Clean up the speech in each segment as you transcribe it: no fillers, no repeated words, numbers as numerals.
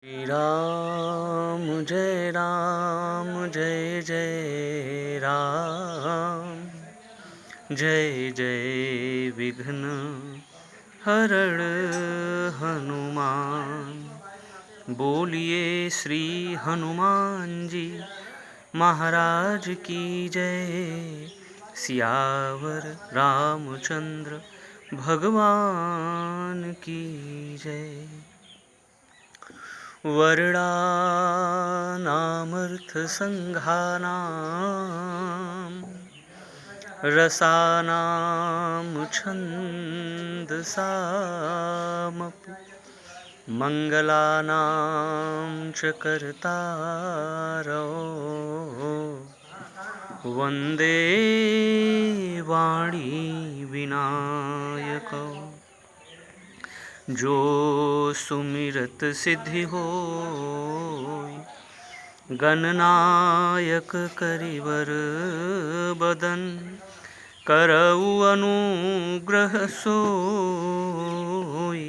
श्री राम जय जय राम। जय जय विघ्न हरण हनुमान। बोलिए श्री हनुमान जी महाराज की जय। सियावर रामचंद्र भगवान की जय। वर्णानामर्थ संघानां रसानां छन्दसामपि मंगलानां च कर्तारौ वन्दे वाणी विनायकौ। जो सुमिरत सिद्धि होय गणनायक करिवर बदन। करऊ अनुग्रह सोय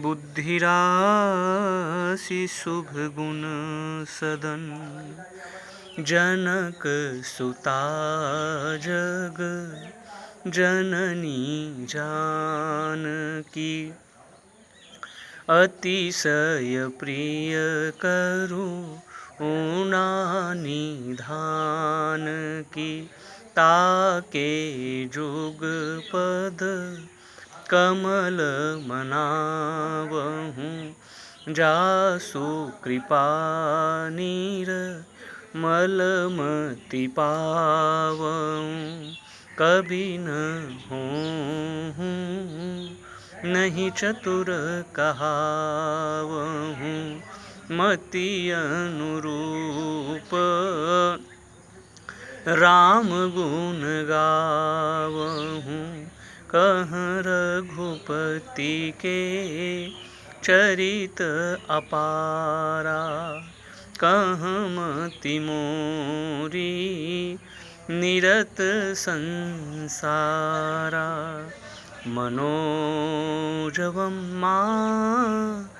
बुद्धि राशि शुभ गुण सदन। जनक सुता जग जननी जानकी अतिशय प्रिय करुणा निधान की। ताके जुग पद कमल मनावहु जासु कृपा निर्मलमति पावहु। कभी न होहु नहीं चतुर कहावहु मति अनुरूप राम गुण गावहु। कहँ रघुपति के चरित अपारा कहँ मति मोरी निरत संसारा। मनोजवं मारुततुल्यवेगं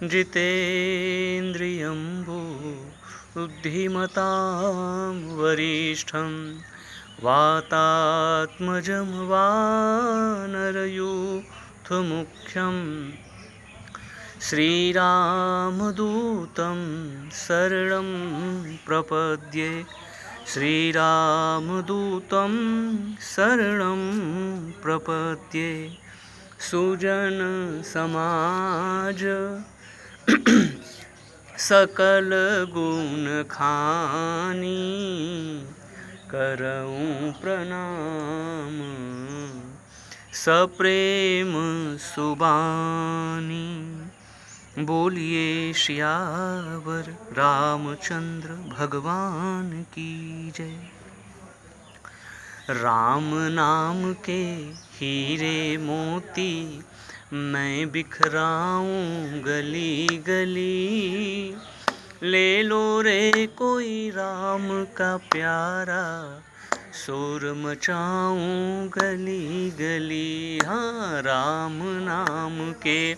जितेन्द्रियं बुद्धिमतां वरिष्ठं। वातात्मजं वानरयूथमुख्यं श्रीरामदूतं शरणं प्रपद्ये। श्रीरामदूतं शरणं प्रपद्ये। सुजन समाज सकल गुण खानी करऊं प्रणाम सप्रेम सुबानी। बोलिए सियावर रामचंद्र भगवान की जय। राम नाम के हीरे मोती मैं बिखराऊं गली गली। ले लो रे कोई राम का प्यारा शोर मचाऊं गली गली। हाँ राम नाम के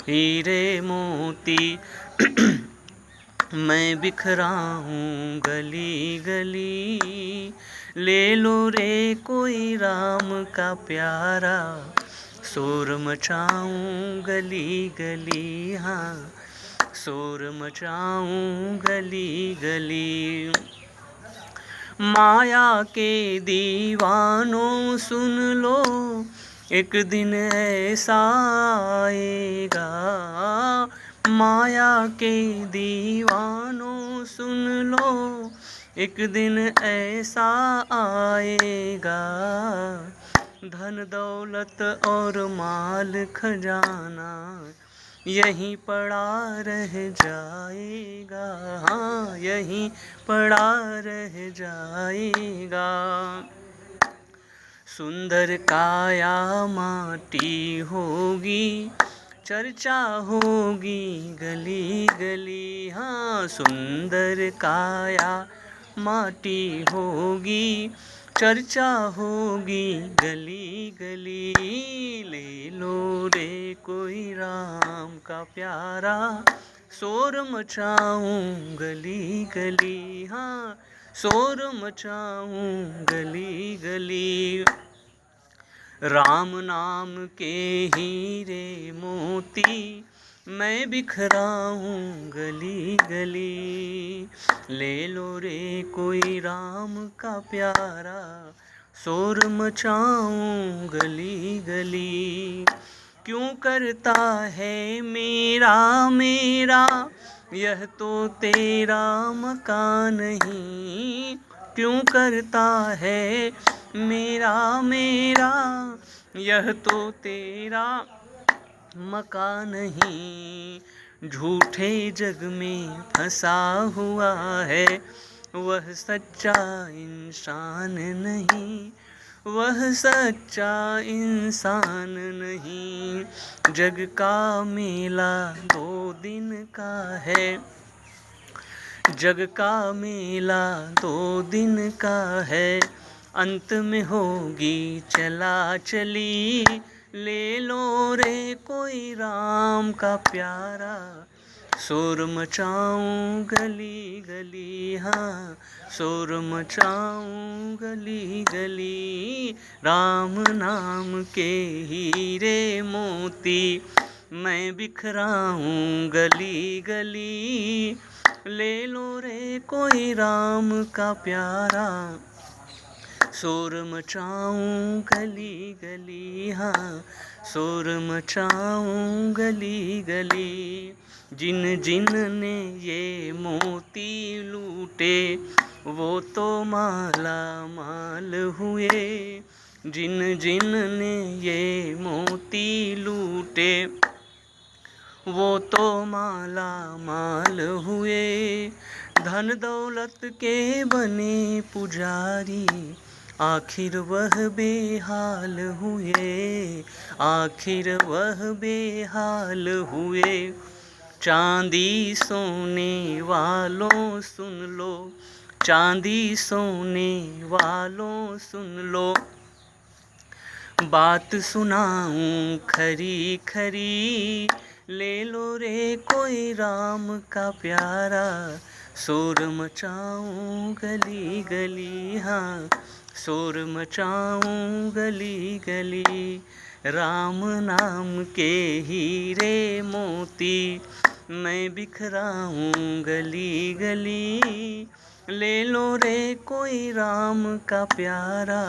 हीरे मोती मैं बिखराऊं गली गली। ले लो रे कोई राम का प्यारा शोर मचाऊं गली गली। हाँ शोर मचाऊं गली गली। माया के दीवानों सुन लो एक दिन ऐसा आएगा। माया के दीवानों सुन लो एक दिन ऐसा आएगा। धन दौलत और माल खजाना यहीं पड़ा रह जाएगा। हाँ यहीं पड़ा रह जाएगा। सुंदर काया माटी होगी चर्चा होगी गली गली। हाँ सुंदर काया माटी होगी चर्चा होगी गली गली। ले लो रे कोई राम का प्यारा, शोर मचाऊं गली गली। हाँ, शोर मचाऊं गली गली। राम नाम के हीरे मोती मैं बिखराऊं गली गली। ले लो रे कोई राम का प्यारा, शोर मचाऊं गली गली। क्यों करता है मेरा मेरा, यह तो तेरा मकान नहीं। क्यों करता है मेरा मेरा, यह तो तेरा मकान नहीं। झूठे जग में फंसा हुआ है, वह सच्चा इंसान नहीं। वह सच्चा इंसान नहीं। जग का मेला 2 दिन का है, जग का मेला 2 दिन का है। अंत में होगी चला चली। ले लो रे कोई राम का प्यारा, शोर मचाऊं गली गली। हाँ, शोर मचाऊं गली गली। राम नाम के हीरे मोती मैं बिखराऊं गली गली। ले लो रे कोई राम का प्यारा, शोर मचाऊं गली गली। हाँ, शोर मचाऊं गली गली। जिन जिन ने ये मोती लूटे, वो तो माला माल हुए। जिन जिन ने ये मोती लूटे, वो तो माला माल हुए। धन दौलत के बने पुजारी, आखिर वह बेहाल हुए। आखिर वह बेहाल हुए। चांदी सोने वालों सुन लो, चांदी सोने वालों सुन लो। बात सुनाऊं खरी खरी। ले लो रे कोई राम का प्यारा, शोर मचाऊं गली गली। हाँ, शोर मचाऊं गली गली। राम नाम के हीरे मोती मैं बिखराऊं गली गली। ले लो रे कोई राम का प्यारा,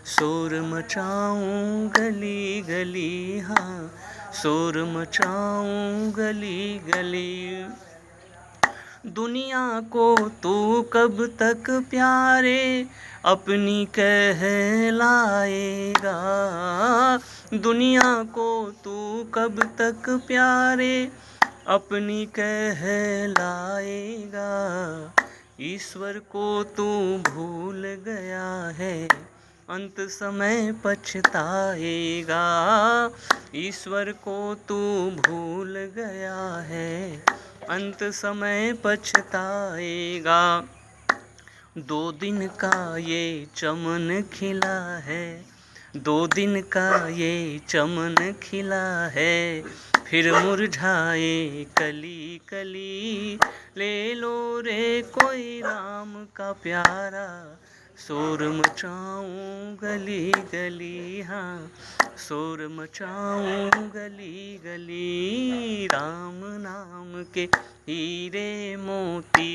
शोर मचाऊं गली गली। हाँ, शोर मचाऊं गली गली। दुनिया को तू कब तक प्यारे अपनी कहलाएगा। दुनिया को तू कब तक प्यारे अपनी कहलाएगा। ईश्वर को तू भूल गया है, अंत समय पछताएगा। ईश्वर को तू भूल गया है, अंत समय पछताएगा। 2 दिन का ये चमन खिला है, 2 दिन का ये चमन खिला है। फिर मुरझाए कली कली। ले लो रे कोई राम का प्यारा, शोर मचाऊं गली गली। हाँ, शोर मचाऊं गली गली। राम नाम के हीरे मोती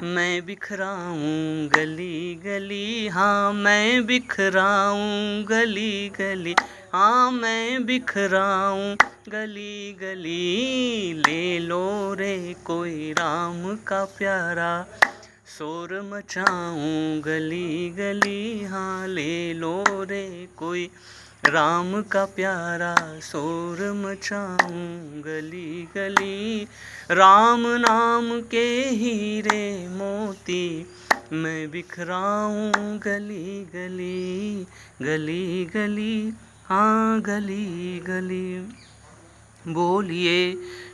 मैं बिखराऊं गली गली। हाँ, मैं बिखराऊं गली गली। हाँ, मैं बिखराऊं गली गली। ले लो रे कोई राम का प्यारा, शोर मचाऊं गली गली। हाँ, ले लो रे कोई राम का प्यारा, शोर मचाऊं गली गली। राम नाम के हीरे मोती मैं बिखराऊं गली गली। गली गली, हाँ गली गली। बोलिए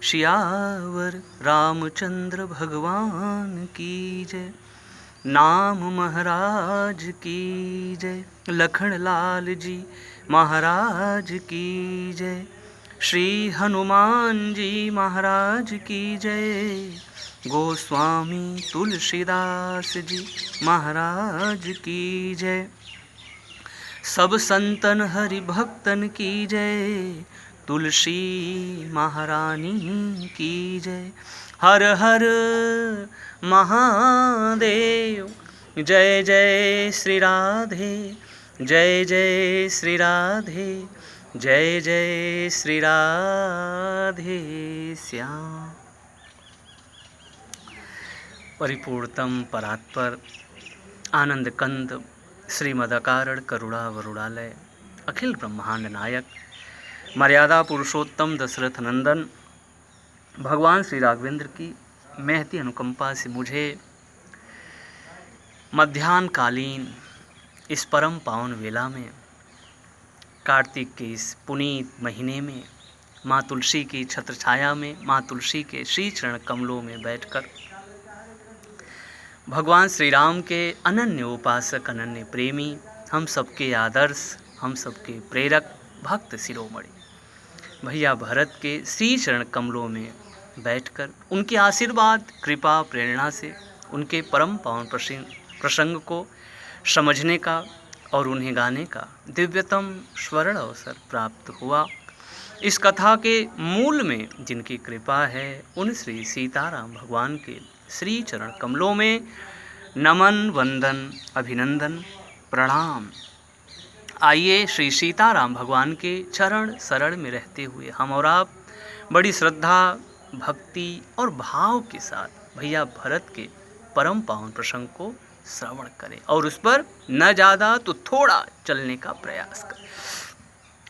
सियावर रामचंद्र भगवान की जय। नाम महाराज की जय। लखन लाल जी महाराज की जय। श्री हनुमान जी महाराज की जय। गोस्वामी तुलसीदास जी महाराज की जय। सब संतन हरि भक्तन की जय। तुलसी महारानी की जय। हर हर महादेव। जय जय श्री राधे। जय जय श्री राधे। जय जय श्री राधे श्याम। परिपूर्णतम परात्पर आनंद कंद श्रीमदकारण करुणा वरुणालय अखिल ब्रह्मांड नायक मर्यादा पुरुषोत्तम दशरथ नंदन भगवान श्री राघवेंद्र की महती अनुकंपा से मुझे मध्याह्न कालीन इस परम पावन वेला में कार्तिक के इस पुनीत महीने में माँ तुलसी की छत्र छाया में माँ तुलसी के श्री चरण कमलों में बैठकर भगवान श्री राम के अनन्य उपासक अनन्य प्रेमी हम सबके आदर्श हम सबके प्रेरक भक्त शिरोमणि भैया भरत के श्री चरण कमलों में बैठकर उनके आशीर्वाद कृपा प्रेरणा से उनके परम पावन प्रसंग को समझने का और उन्हें गाने का दिव्यतम स्वर्ण अवसर प्राप्त हुआ। इस कथा के मूल में जिनकी कृपा है उन श्री सीताराम भगवान के श्री चरण कमलों में नमन वंदन अभिनंदन प्रणाम। आइए श्री सीताराम भगवान के चरण शरण में रहते हुए हम और आप बड़ी श्रद्धा भक्ति और भाव के साथ भैया भरत के परम पावन प्रसंग को श्रवण करें और उस पर न ज़्यादा तो थोड़ा चलने का प्रयास करें।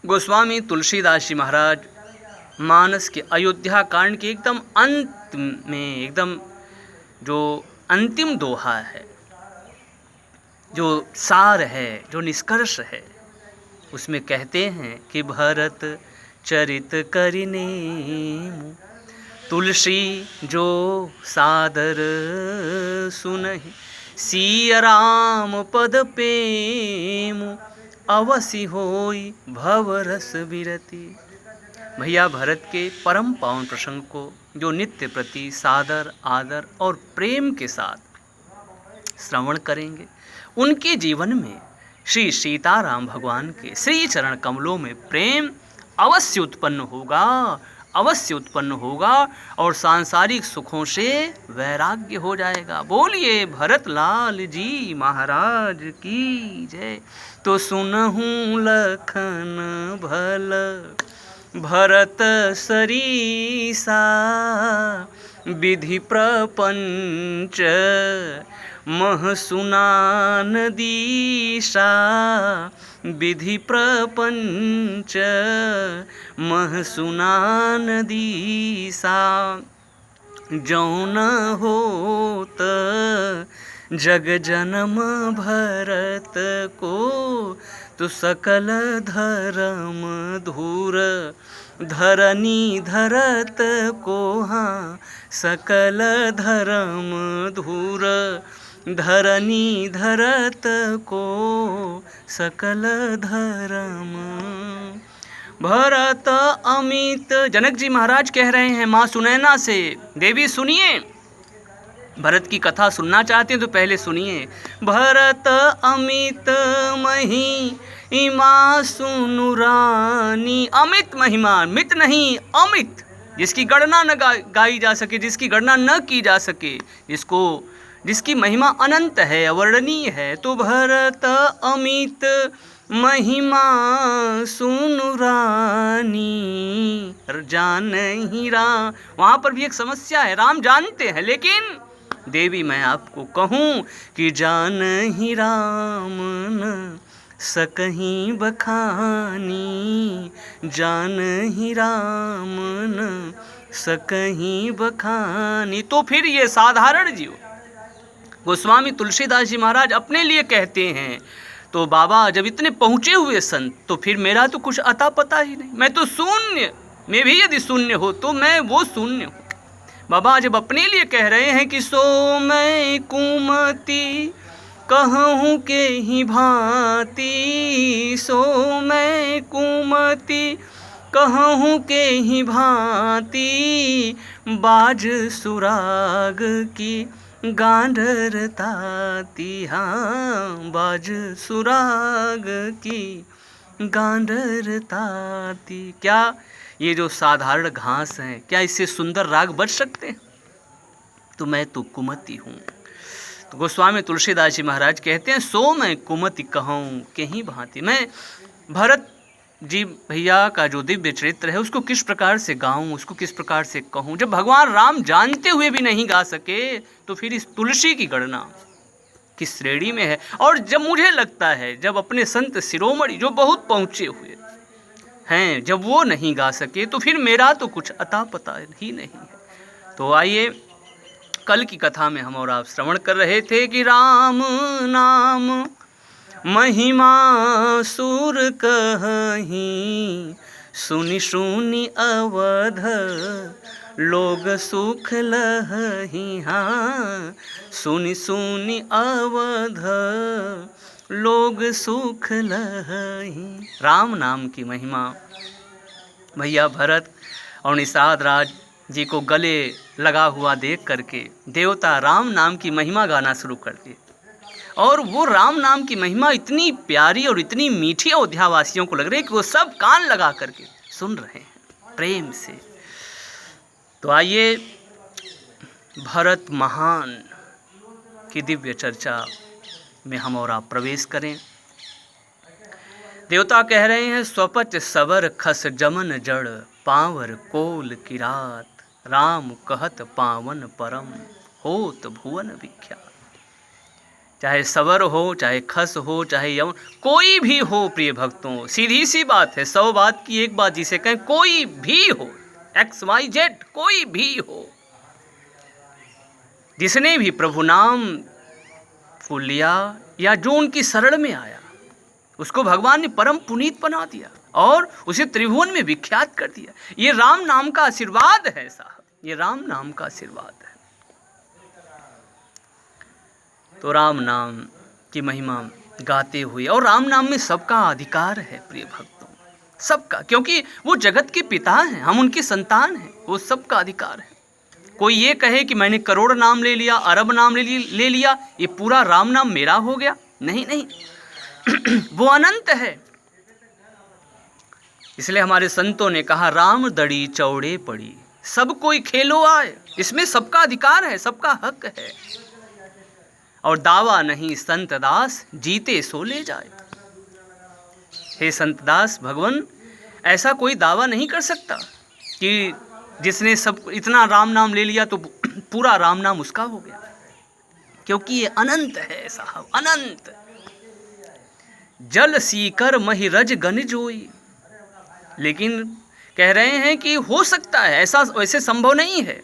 गोस्वामी तुलसीदास जी महाराज मानस के अयोध्या कांड के एकदम अंत में एकदम जो अंतिम दोहा है, जो सार है, जो निष्कर्ष है, उसमें कहते हैं कि भरत चरित करिने तुलसी जो सादर सुनहि सिया राम पद पेमु अवसि होई भवरस विरति। भैया भरत के परम पावन प्रसंग को जो नित्य प्रति सादर आदर और प्रेम के साथ श्रवण करेंगे उनके जीवन में श्री सीताराम भगवान के श्री चरण कमलों में प्रेम अवश्य उत्पन्न होगा और सांसारिक सुखों से वैराग्य हो जाएगा। बोलिए भरत लाल जी महाराज की जय। तो सुनहूं लखन भल भरत सरीसा विधि प्रपंच मह सुनान दीशा विधि प्रपंच मह सुनान दीसा। जौन होत जग जन्म भरत को तो सकल धर्म धूर धरनी धरत को हाँ सकल धर्म धूर धरनी धरत को सकल धर्म। भरत अमित जनक जी महाराज कह रहे हैं माँ सुनैना से, देवी सुनिए, भरत की कथा सुनना चाहते हैं तो पहले सुनिए। भरत अमित महिमा सुनु रानी। अमित महिमा, मित नहीं अमित, जिसकी गणना न गाई जा सके, जिसकी गणना न की जा सके, जिसकी महिमा अनंत है, अवर्णनीय है। तो भरत अमित महिमा सुनु रानी जान ही राम। वहाँ पर भी एक समस्या है, राम जानते हैं लेकिन देवी मैं आपको कहूँ कि जान ही राम न सकहीं बखानी, जान ही राम न सकहीं बखानी। तो फिर ये साधारण जीव गोस्वामी तुलसीदास जी महाराज अपने लिए कहते हैं, तो बाबा जब इतने पहुँचे हुए संत तो फिर मेरा तो कुछ अता पता ही नहीं, मैं तो शून्य में भी यदि शून्य हो तो मैं वो शून्य हूँ। बाबा जब अपने लिए कह रहे हैं कि सो मैं कुमति कहूँ के ही भांति, सो मैं कुमति कहूँ के ही भांति, बाज सुराग की गांडर ताती, हाँ बाज सुराग की गांडर ताती। क्या ये जो साधारण घास हैं, क्या इससे सुंदर राग बज सकते हैं? तो मैं तो कुमति हूँ। तो गोस्वामी तुलसीदास जी महाराज कहते हैं सो मैं कुमति कहूँ के ही भांति। मैं भरत जी भैया का जो दिव्य चरित्र है उसको किस प्रकार से गाऊं, उसको किस प्रकार से कहूं। जब भगवान राम जानते हुए भी नहीं गा सके तो फिर इस तुलसी की गणना किस श्रेणी में है। और जब मुझे लगता है जब अपने संत शिरोमणि जो बहुत पहुँचे हुए हैं जब वो नहीं गा सके तो फिर मेरा तो कुछ अता पता ही नहीं है। तो आइए, कल की कथा में हम और आप श्रवण कर रहे थे कि राम नाम महिमा सुर कहीं, सुनि सुनि अवध लोग सुख लहहीं, हाँ सुनि सुनि अवध लोग सुख लहहीं। राम नाम की महिमा भैया भरत और निषाद राज जी को गले लगा हुआ देख करके देवता राम नाम की महिमा गाना शुरू कर दिए। और वो राम नाम की महिमा इतनी प्यारी और इतनी मीठी अयोध्यावासियों को लग रही है कि वो सब कान लगा करके सुन रहे हैं प्रेम से। तो आइए भरत महान की दिव्य चर्चा में हम और आप प्रवेश करें। देवता कह रहे हैं स्वपच सवर खस जमन जड़, पावर कोल की रात, राम कहत पावन परम होत भुवन विख्यात। चाहे सवर हो, चाहे खस हो, चाहे यमन, कोई भी हो प्रिय भक्तों, सीधी सी बात है, 100 बात की एक बात जिसे कहें, कोई भी हो, XYZ कोई भी हो, जिसने भी प्रभु नाम को लिया या जो उनकी शरण में आया उसको भगवान ने परम पुनीत बना दिया और उसे त्रिभुवन में विख्यात कर दिया। ये राम नाम का आशीर्वाद है साहब, ये राम नाम का आशीर्वाद है। तो राम नाम की महिमा गाते हुए, और राम नाम में सबका अधिकार है प्रिय भक्तों, सबका, क्योंकि वो जगत के पिता हैं, हम उनकी संतान हैं, वो सबका अधिकार है। कोई ये कहे कि मैंने करोड़ नाम ले लिया, अरब नाम ले लिया, ये पूरा राम नाम मेरा हो गया, नहीं नहीं वो अनंत है। इसलिए हमारे संतों ने कहा राम दड़ी चौड़े पड़ी, सब कोई खेलो आए, इसमें सबका अधिकार है, सबका हक है। और दावा नहीं संत दास, जीते सो ले जाए। हे संत दास, भगवान ऐसा कोई दावा नहीं कर सकता कि जिसने सब इतना राम नाम ले लिया तो पूरा राम नाम उसका हो गया, क्योंकि ये अनंत है साहब, अनंत। जल सीकर महि रज गन जोई, लेकिन कह रहे हैं कि हो सकता है, ऐसा वैसे संभव नहीं है।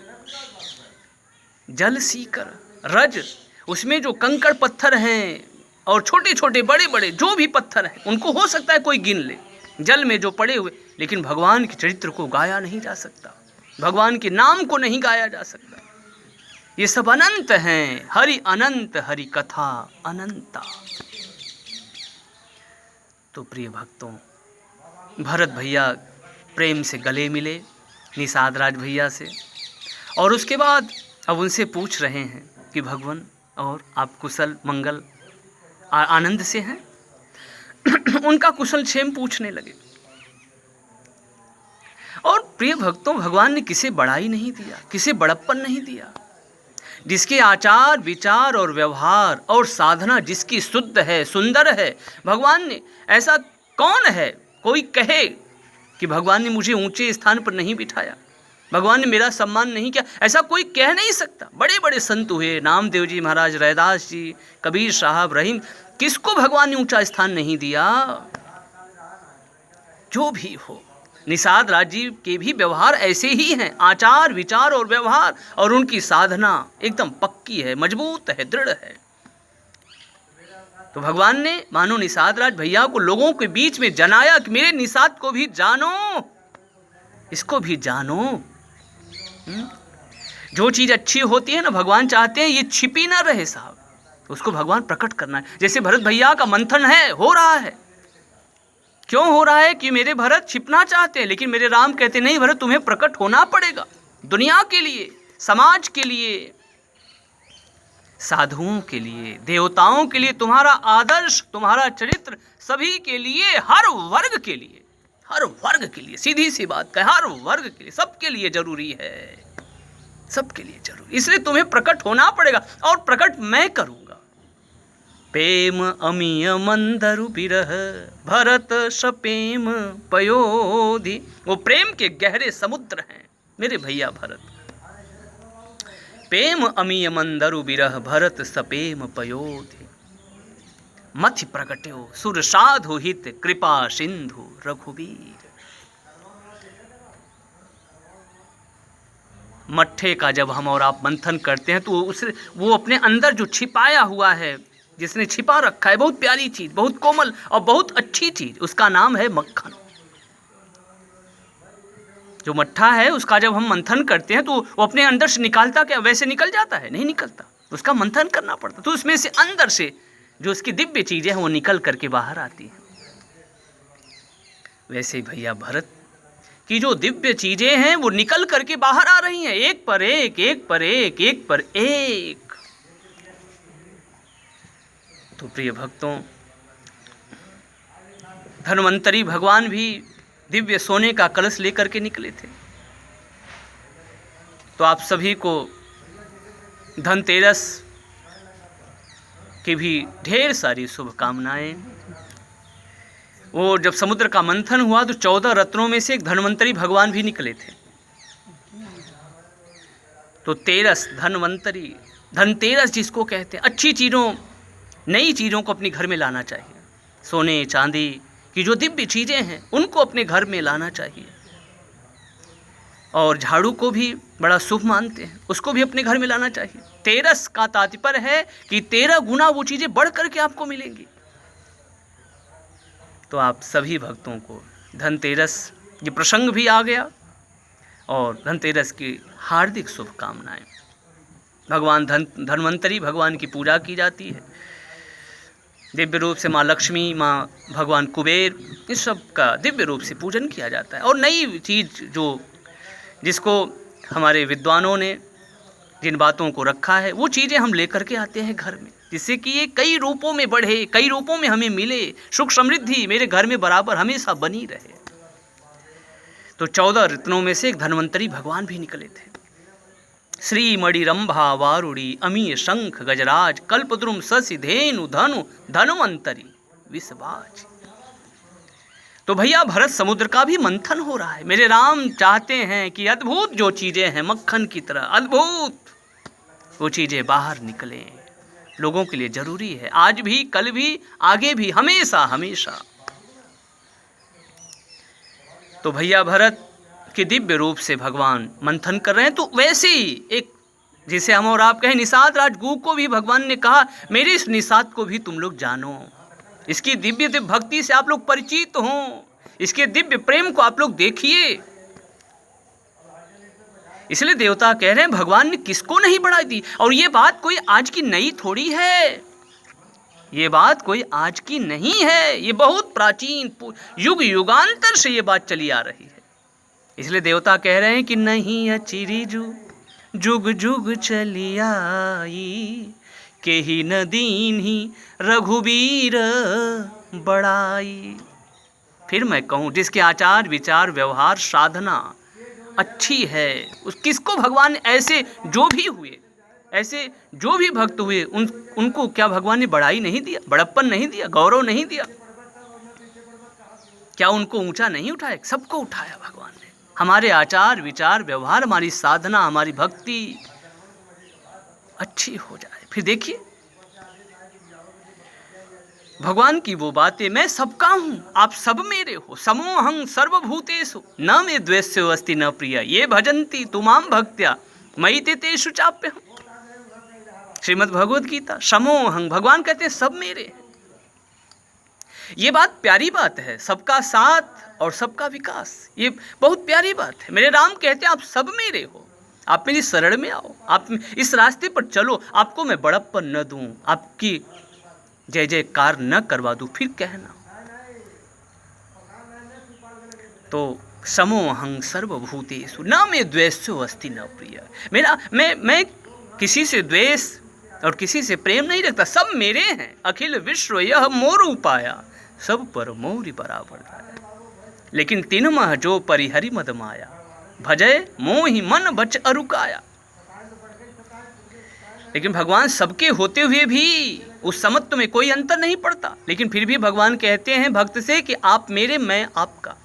जल सीकर रज, उसमें जो कंकड़ पत्थर हैं और छोटे छोटे बड़े बड़े जो भी पत्थर हैं उनको हो सकता है कोई गिन ले, जल में जो पड़े हुए, लेकिन भगवान के चरित्र को गाया नहीं जा सकता, भगवान के नाम को नहीं गाया जा सकता। ये सब अनंत हैं, हरि अनंत, हरि कथा अनंता। तो प्रिय भक्तों, भरत भैया प्रेम से गले मिले निषाद राज भैया से, और उसके बाद अब उनसे पूछ रहे हैं कि भगवान और आप कुशल मंगल आनंद से हैं? उनका कुशल क्षेम पूछने लगे। और प्रिय भक्तों, भगवान ने किसे बड़ाई नहीं दिया, किसे बड़प्पन नहीं दिया। जिसके आचार विचार और व्यवहार और साधना जिसकी शुद्ध है, सुंदर है, भगवान ने, ऐसा कौन है कोई कहे कि भगवान ने मुझे ऊंचे स्थान पर नहीं बिठाया, भगवान ने मेरा सम्मान नहीं किया, ऐसा कोई कह नहीं सकता। बड़े बड़े संत हुए, नामदेव जी महाराज, रैदास जी, कबीर साहब, रहीम, किसको भगवान ने ऊंचा स्थान नहीं दिया? जो भी हो, निषाद राज जी के भी व्यवहार ऐसे ही हैं, आचार विचार और व्यवहार, और उनकी साधना एकदम पक्की है, मजबूत है, दृढ़ है। तो भगवान ने मानो निषाद राज भैया को लोगों के बीच में जनाया कि मेरे निषाद को भी जानो, इसको भी जानो। जो चीज़ अच्छी होती है ना, भगवान चाहते हैं ये छिपी ना रहे साहब, उसको भगवान प्रकट करना है। जैसे भरत भैया का मंथन है, हो रहा है। क्यों हो रहा है? कि मेरे भरत छिपना चाहते हैं, लेकिन मेरे राम कहते नहीं भरत, तुम्हें प्रकट होना पड़ेगा, दुनिया के लिए, समाज के लिए, साधुओं के लिए, देवताओं के लिए, तुम्हारा आदर्श, तुम्हारा चरित्र सभी के लिए, हर वर्ग के लिए, हर वर्ग के लिए, सीधी सी बात है, हर वर्ग के लिए, सबके लिए जरूरी है, सबके लिए जरूरी। इसलिए तुम्हें प्रकट होना पड़ेगा, और प्रकट मैं करूंगा। प्रेम अमीय मंदरु बिरह भरत सपेम पयोधि। वो प्रेम के गहरे समुद्र हैं मेरे भैया भरत। प्रेम अमीय मंदरु बिरह भरत सपेम पयोधि। मथि प्रगट्यो सुर साधु हित कृपा सिंधु रघुबीर। मट्ठे का जब हम और आप मंथन करते हैं तो उसे, वो अपने अंदर जो छिपाया हुआ है, जिसने छिपा रखा है, बहुत प्यारी चीज, बहुत कोमल और बहुत अच्छी चीज, उसका नाम है मक्खन। जो मट्ठा है उसका जब हम मंथन करते हैं तो वो अपने अंदर से निकालता क्या? वैसे निकल जाता है? नहीं निकलता, उसका मंथन करना पड़ता। तो उसमें से अंदर से जो उसकी दिव्य चीजें हैं वो निकल करके बाहर आती हैं। वैसे ही भैया भरत की जो दिव्य चीजें हैं वो निकल करके बाहर आ रही हैं, एक पर एक, एक पर एक, एक पर एक। तो प्रिय भक्तों, धन्वंतरी भगवान भी दिव्य सोने का कलश लेकर के निकले थे। तो आप सभी को धनतेरस की भी ढेर सारी शुभकामनाएं। वो जब समुद्र का मंथन हुआ तो 14 रत्नों में से एक धन्वंतरी भगवान भी निकले थे। तो तेरस, धन्वंतरी, धनतेरस जिसको कहते हैं, अच्छी चीज़ों, नई चीज़ों को अपने घर में लाना चाहिए। सोने चांदी की जो दिव्य चीज़ें हैं उनको अपने घर में लाना चाहिए। और झाड़ू को भी बड़ा शुभ मानते हैं, उसको भी अपने घर में लाना चाहिए। तेरस का तात्पर्य है कि 13 गुना वो चीज़ें बढ़ करके आपको मिलेंगी। तो आप सभी भक्तों को धनतेरस, ये प्रसंग भी आ गया, और धनतेरस की हार्दिक शुभकामनाएं। भगवान धन्वंतरी भगवान की पूजा की जाती है, दिव्य रूप से माँ लक्ष्मी, माँ भगवान कुबेर, इस सब का दिव्य रूप से पूजन किया जाता है। और नई चीज़ जो, जिसको हमारे विद्वानों ने जिन बातों को रखा है, वो चीज़ें हम लेकर के आते हैं घर में, जिससे कि ये कई रूपों में बढ़े, कई रूपों में हमें मिले, सुख समृद्धि मेरे घर में बराबर हमेशा बनी रहे। तो 14 रत्नों में से एक धन्वंतरी भगवान भी निकले थे। श्री मणि रंभा वारुणी अमीय शंख गजराज कल्पद्रुम शशि धेनु धनु धन्वंतरी विषबाज। तो भैया भरत समुद्र का भी मंथन हो रहा है। मेरे राम चाहते हैं कि अद्भुत जो चीजें हैं मक्खन की तरह अद्भुत, वो चीजें बाहर निकलें, लोगों के लिए जरूरी है, आज भी, कल भी, आगे भी, हमेशा हमेशा। तो भैया भरत के दिव्य रूप से भगवान मंथन कर रहे हैं। तो वैसे ही एक, जिसे हम और आप कहें, निषाद राजगुरु को भी भगवान ने कहा मेरे इस निषाद को भी तुम लोग जानो, इसकी दिव्य दिव्य भक्ति से आप लोग परिचित हों, इसके दिव्य प्रेम को आप लोग देखिए। इसलिए देवता कह रहे हैं भगवान ने किसको नहीं बढ़ाई दी। और ये बात कोई आज की नई थोड़ी है, ये बात कोई आज की नहीं है, ये बहुत प्राचीन, युग युगांतर से ये बात चली आ रही है। इसलिए देवता कह रहे हैं कि नहीं अचिरी जुग जुग चली आई, के ही न दीन्ही रघुबीर बड़ाई। फिर मैं कहूँ, जिसके आचार विचार व्यवहार साधना अच्छी है, उस किसको भगवान ऐसे जो भी हुए, ऐसे जो भी भक्त हुए, उनको क्या भगवान ने बड़ाई नहीं दिया, बड़प्पन नहीं दिया, गौरव नहीं दिया? क्या उनको ऊंचा नहीं उठाया? सबको उठाया भगवान ने। हमारे आचार विचार व्यवहार, हमारी साधना, हमारी भक्ति अच्छी हो जाए। फिर देखिए भगवान की वो बातें, मैं सबका हूं, आप सब मेरे हो, समोहं सर्वभूतेषु न मे द्वेष्यो अस्ति न प्रिय, ये भजन्ति तुमाम भक्त्या मयि ते तेषु चाप्यहम्। श्रीमद् भगवद गीता। समोहं, भगवान कहते हैं सब मेरे हैं। ये बात प्यारी बात है, सबका साथ और सबका विकास, ये बहुत प्यारी बात है। मेरे राम कहते हैं आप सब मेरे हो, आप मेरी शरण में आओ, आप इस रास्ते पर चलो, आपको मैं बड़प्पन न दूं, आपकी जय जयकार न करवा दूं, फिर कहना। तो समोहं सर्वभूतेषु न मे द्वेषो अस्ति न प्रिय। मेरा मैं किसी से द्वेष और किसी से प्रेम नहीं रखता, सब मेरे हैं। अखिल विश्व यह मोर उपाया, सब पर मोरि बराबर है। लेकिन तिन्ह जो परिहरि मद माया, भजय मोहि मन बच अरुकाया। लेकिन भगवान सबके होते हुए भी उस समत्व में कोई अंतर नहीं पड़ता, लेकिन फिर भी भगवान कहते हैं भक्त से कि आप मेरे, मैं आपका,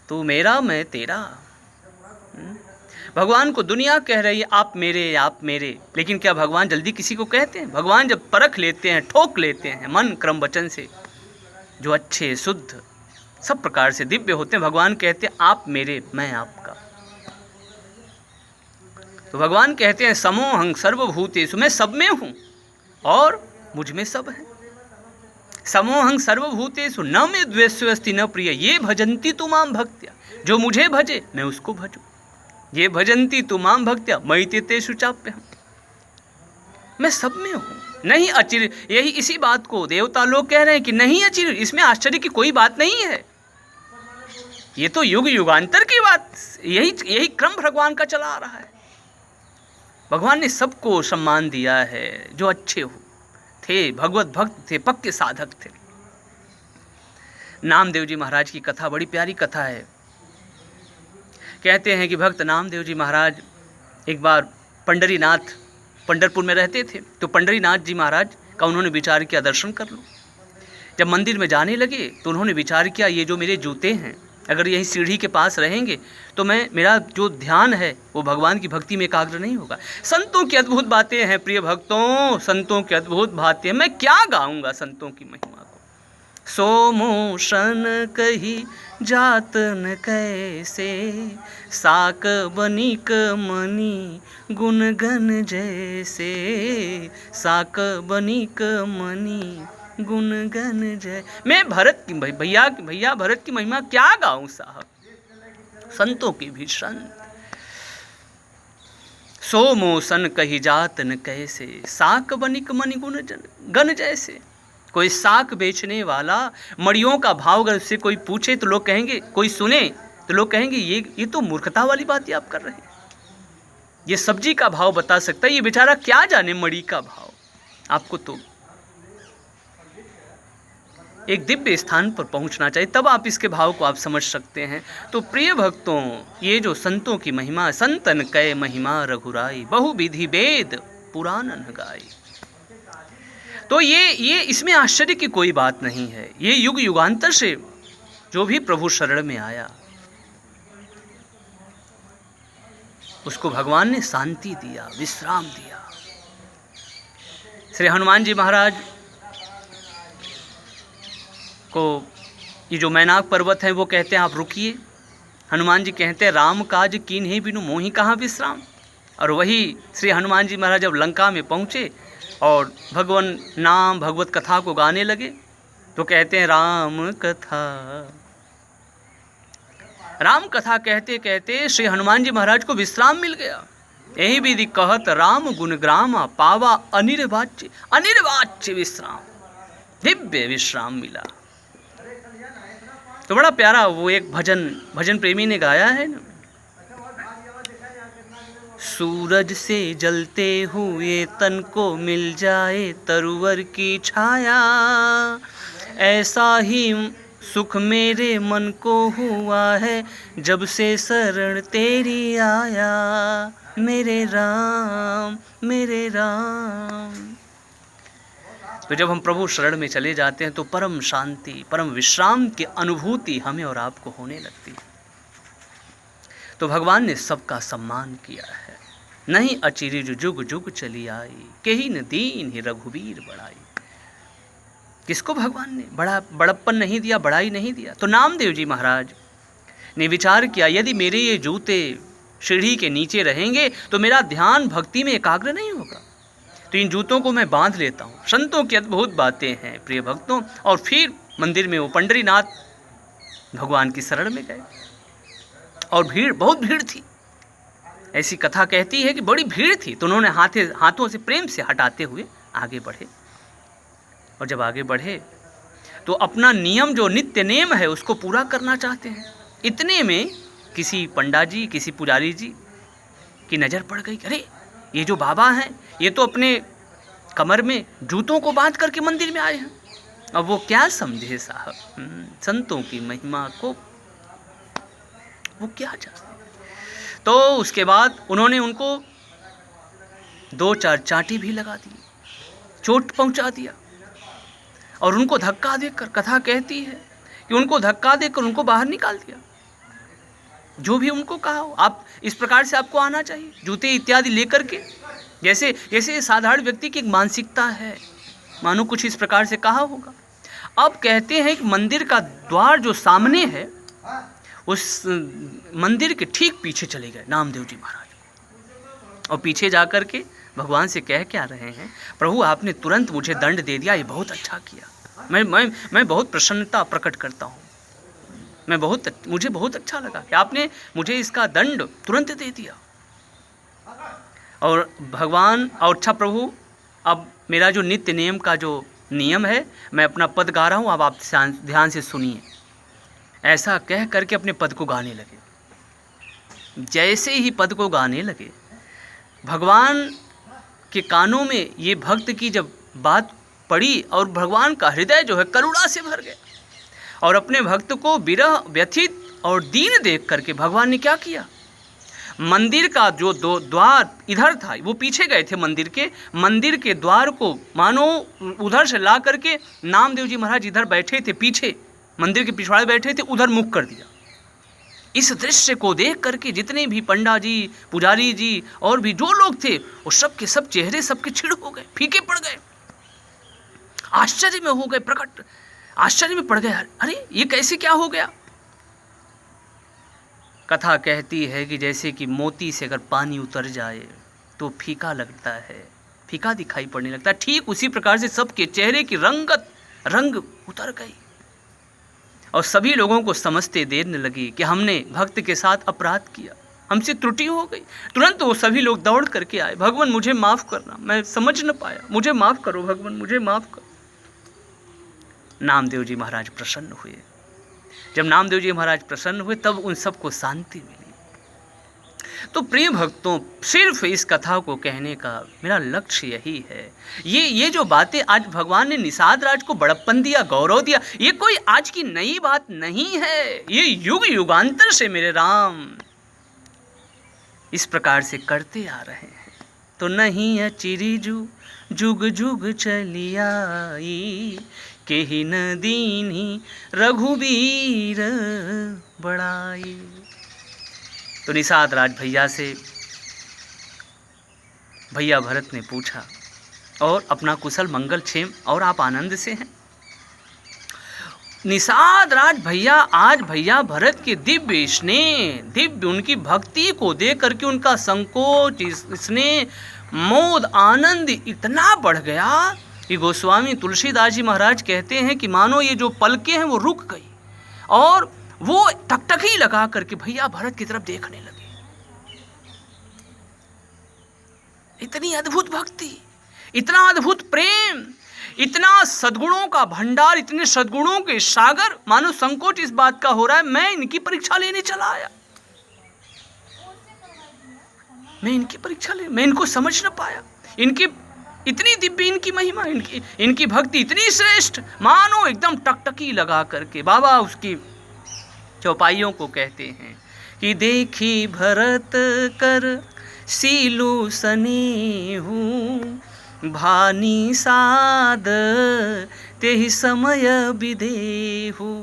तू मेरा मैं तेरा। भगवान को दुनिया कह रही है आप मेरे आप मेरे, लेकिन क्या भगवान जल्दी किसी को कहते हैं? भगवान जब परख लेते हैं, ठोक लेते हैं मन क्रम वचन से, जो अच्छे शुद्ध सब प्रकार से दिव्य होते हैं, भगवान कहते हैं आप मेरे, मैं आपका। तो भगवान कहते हैं समोहं सर्वभूतेषु, मैं सब में हूँ और मुझ में सब है। समोहं सर्वभूतेषु न मे द्वेषो अस्ति न प्रिय, ये भजन्ति तु मां भक्त्या, जो मुझे भजे मैं उसको भजूं। ये भजन्ति तु मां भक्त्या मयि ते तेषु चाप्यहम्, मैं सब में हूँ, नहीं अचिर। यही इसी बात को देवता लोग कह रहे हैं कि नहीं अचिर, इसमें आश्चर्य की कोई बात नहीं है, ये तो युग युगांतर की बात, यही क्रम भगवान का चला आ रहा है। भगवान ने सबको सम्मान दिया है जो अच्छे हो थे, भगवत भक्त थे, पक्के साधक थे। नामदेव जी महाराज की कथा बड़ी प्यारी कथा है। कहते हैं कि भक्त नामदेव जी महाराज एक बार पंडरीनाथ, पंढरपुर में रहते थे, तो पंडरीनाथ जी महाराज का उन्होंने विचार किया दर्शन कर लो। जब मंदिर में जाने लगे तो उन्होंने विचार किया ये जो मेरे जूते हैं, अगर यही सीढ़ी के पास रहेंगे तो मेरा जो ध्यान है वो भगवान की भक्ति में एकाग्र नहीं होगा। संतों की अद्भुत बातें हैं प्रिय भक्तों, संतों की अद्भुत बातें, मैं क्या गाऊंगा संतों की महिमा को। सोमोशन कही जात न कैसे, साक बनिक मणि गुण गन जैसे, साक बनिक मणि गुण गन जय। मैं भरत की भैया भरत की महिमा क्या गाऊं साहब, संतों की भी संत। सोमोसन कही जात न कैसे, साक बनिक मणि गुण गन जैसे। कोई साक बेचने वाला मड़ियों का भाव अगर उससे कोई पूछे तो लोग कहेंगे, कोई सुने तो लोग कहेंगे ये तो मूर्खता वाली बात आप कर रहे हैं, ये सब्जी का भाव बता सकता है, ये बेचारा क्या जाने मड़ी का भाव। आपको तो एक दिव्य स्थान पर पहुंचना चाहिए, तब आप इसके भाव को आप समझ सकते हैं। तो प्रिय भक्तों, ये जो संतों की महिमा, संतन कै महिमा रघुराई, बहु विधि वेद पुराणन गाई। तो ये इसमें आश्चर्य की कोई बात नहीं है। ये युग युगांतर से जो भी प्रभु शरण में आया उसको भगवान ने शांति दिया, विश्राम दिया। श्री हनुमान जी महाराज को ये जो मैनाक पर्वत है वो कहते हैं आप रुकिए। हनुमान जी कहते हैं राम काज कीन्हे बिनु मोहि कहाँ विश्राम। और वही श्री हनुमान जी महाराज जब लंका में पहुँचे और भगवान नाम भगवत कथा को गाने लगे तो कहते हैं राम कथा कहते कहते श्री हनुमान जी महाराज को विश्राम मिल गया। यही विधि कहत राम गुण ग्रामा, पावा अनिर्वाच्य विश्राम, दिव्य विश्राम मिला। तो बड़ा प्यारा वो एक भजन प्रेमी ने गाया है ना, सूरज से जलते हुए तन को मिल जाए तरुवर की छाया, ऐसा ही सुख मेरे मन को हुआ है जब से शरण तेरी आया, मेरे राम मेरे राम। तो जब हम प्रभु शरण में चले जाते हैं तो परम शांति, परम विश्राम की अनुभूति हमें और आपको होने लगती है। तो भगवान ने सबका सम्मान किया है। नहीं अचिरी जुग जुग चली आई, केही न दीन ही रघुवीर बढ़ाई। किसको भगवान ने बड़प्पन नहीं दिया, बड़ाई नहीं दिया। तो नामदेव जी महाराज ने विचार किया यदि मेरे ये जूते सीढ़ी के नीचे रहेंगे तो मेरा ध्यान भक्ति में एकाग्र नहीं होगा, तो इन जूतों को मैं बांध लेता हूँ। संतों की अद्भुत बातें हैं प्रिय भक्तों। और फिर मंदिर में वो पंडरीनाथ भगवान की शरण में गए और बहुत भीड़ थी। ऐसी कथा कहती है कि बड़ी भीड़ थी, तो उन्होंने हाथों से प्रेम से हटाते हुए आगे बढ़े। और जब आगे बढ़े तो अपना नियम, जो नित्य नेम है, उसको पूरा करना चाहते हैं। इतने में किसी पंडा जी, किसी पुजारी जी की नज़र पड़ गई। अरे ये जो बाबा हैं, ये तो अपने कमर में जूतों को बांध करके मंदिर में आए हैं। अब वो क्या समझे साहब, संतों की महिमा को वो क्या जानते। तो उसके बाद उन्होंने उनको 2-4 चांटी भी लगा दी, चोट पहुंचा दिया, और उनको धक्का देकर, कथा कहती है कि उनको धक्का देकर उनको बाहर निकाल दिया। जो भी उनको कहा हो, आप इस प्रकार से आपको आना चाहिए, जूते इत्यादि लेकर के। जैसे साधारण व्यक्ति की एक मानसिकता है, मानो कुछ इस प्रकार से कहा होगा। अब कहते हैं कि मंदिर का द्वार जो सामने है, उस मंदिर के ठीक पीछे चले गए नामदेव जी महाराज, और पीछे जाकर के भगवान से कह क्या रहे हैं, प्रभु आपने तुरंत मुझे दंड दे दिया, ये बहुत अच्छा किया। मैं बहुत प्रसन्नता प्रकट करता हूँ, मुझे बहुत अच्छा लगा कि आपने मुझे इसका दंड तुरंत दे दिया। और भगवान, और अच्छा प्रभु, अब मेरा जो नित्य नियम का जो नियम है, मैं अपना पद गा रहा हूँ, अब आप ध्यान से सुनिए। ऐसा कह करके अपने पद को गाने लगे। जैसे ही पद को गाने लगे, भगवान के कानों में ये भक्त की जब बात पड़ी, और भगवान का हृदय जो है करुणा से भर गया, और अपने भक्त को विरह, व्यथित और दीन देख करके भगवान ने क्या किया, मंदिर का जो द्वार इधर था, वो पीछे गए थे मंदिर के द्वार को, मानो उधर से ला करके नामदेव जी महाराज इधर बैठे थे, पीछे मंदिर के पिछवाड़े बैठे थे, उधर मुख कर दिया। इस दृश्य को देख करके जितने भी पंडा जी, पुजारी जी और भी जो लोग थे, वो सब के सब चेहरे सबके छिड़ हो गए, फीके पड़ गए, आश्चर्य में हो गए, प्रकट आश्चर्य में पड़ गए। अरे ये कैसे, क्या हो गया। कथा कहती है कि जैसे कि मोती से अगर पानी उतर जाए तो फीका लगता है, फीका दिखाई पड़ने लगता है, ठीक उसी प्रकार से सबके चेहरे की रंग उतर गई, और सभी लोगों को समझते देर न लगी कि हमने भक्त के साथ अपराध किया, हमसे त्रुटि हो गई। तुरंत वो सभी लोग दौड़ करके आए, भगवान मुझे माफ़ करना, मैं समझ न पाया, मुझे माफ़ करो भगवान, मुझे माफ़ करो। नामदेव जी महाराज प्रसन्न हुए। जब नामदेव जी महाराज प्रसन्न हुए, तब उन सबको शांति मिली। तो प्रिय भक्तों, सिर्फ इस कथा को कहने का मेरा लक्ष्य यही है। ये जो बातें आज भगवान ने निषाद राज को बड़प्पन दिया, गौरव दिया, ये कोई आज की नई बात नहीं है, ये युग युगांतर से मेरे राम इस प्रकार से करते आ रहे हैं। तो नहीं अचिरी जुग जुग चली आई, केहि न दीन्ही रघुबीर बड़ाई। तो निषाद राज भैया भरत ने पूछा, और अपना कुशल मंगल क्षेम, और आप आनंद से हैं। निषाद राज भैया भरत के दिव्य स्नेह, दिव्य उनकी भक्ति को देख करके उनका संकोच, स्नेह, मोद, आनंद इतना बढ़ गया कि गोस्वामी तुलसीदास जी महाराज कहते हैं कि मानो ये जो पलकें हैं वो रुक गई, और वो टकटकी लगा करके भैया भरत की तरफ देखने लगे। इतनी अद्भुत भक्ति, इतना अद्भुत प्रेम, इतना सद्गुणों का भंडार, इतने सद्गुणों के सागर, मानो संकोच इस बात का हो रहा है मैं इनकी परीक्षा लेने चला आया, मैं इनको समझ न पाया, इनकी इतनी दिव्य इनकी महिमा, इनकी भक्ति इतनी श्रेष्ठ, मानो एकदम टकटकी लगा करके। बाबा उसकी चौपाइयों को कहते हैं कि देखी भरत कर सीलू सनेहू, भानी साद तेहि समय विदेहू।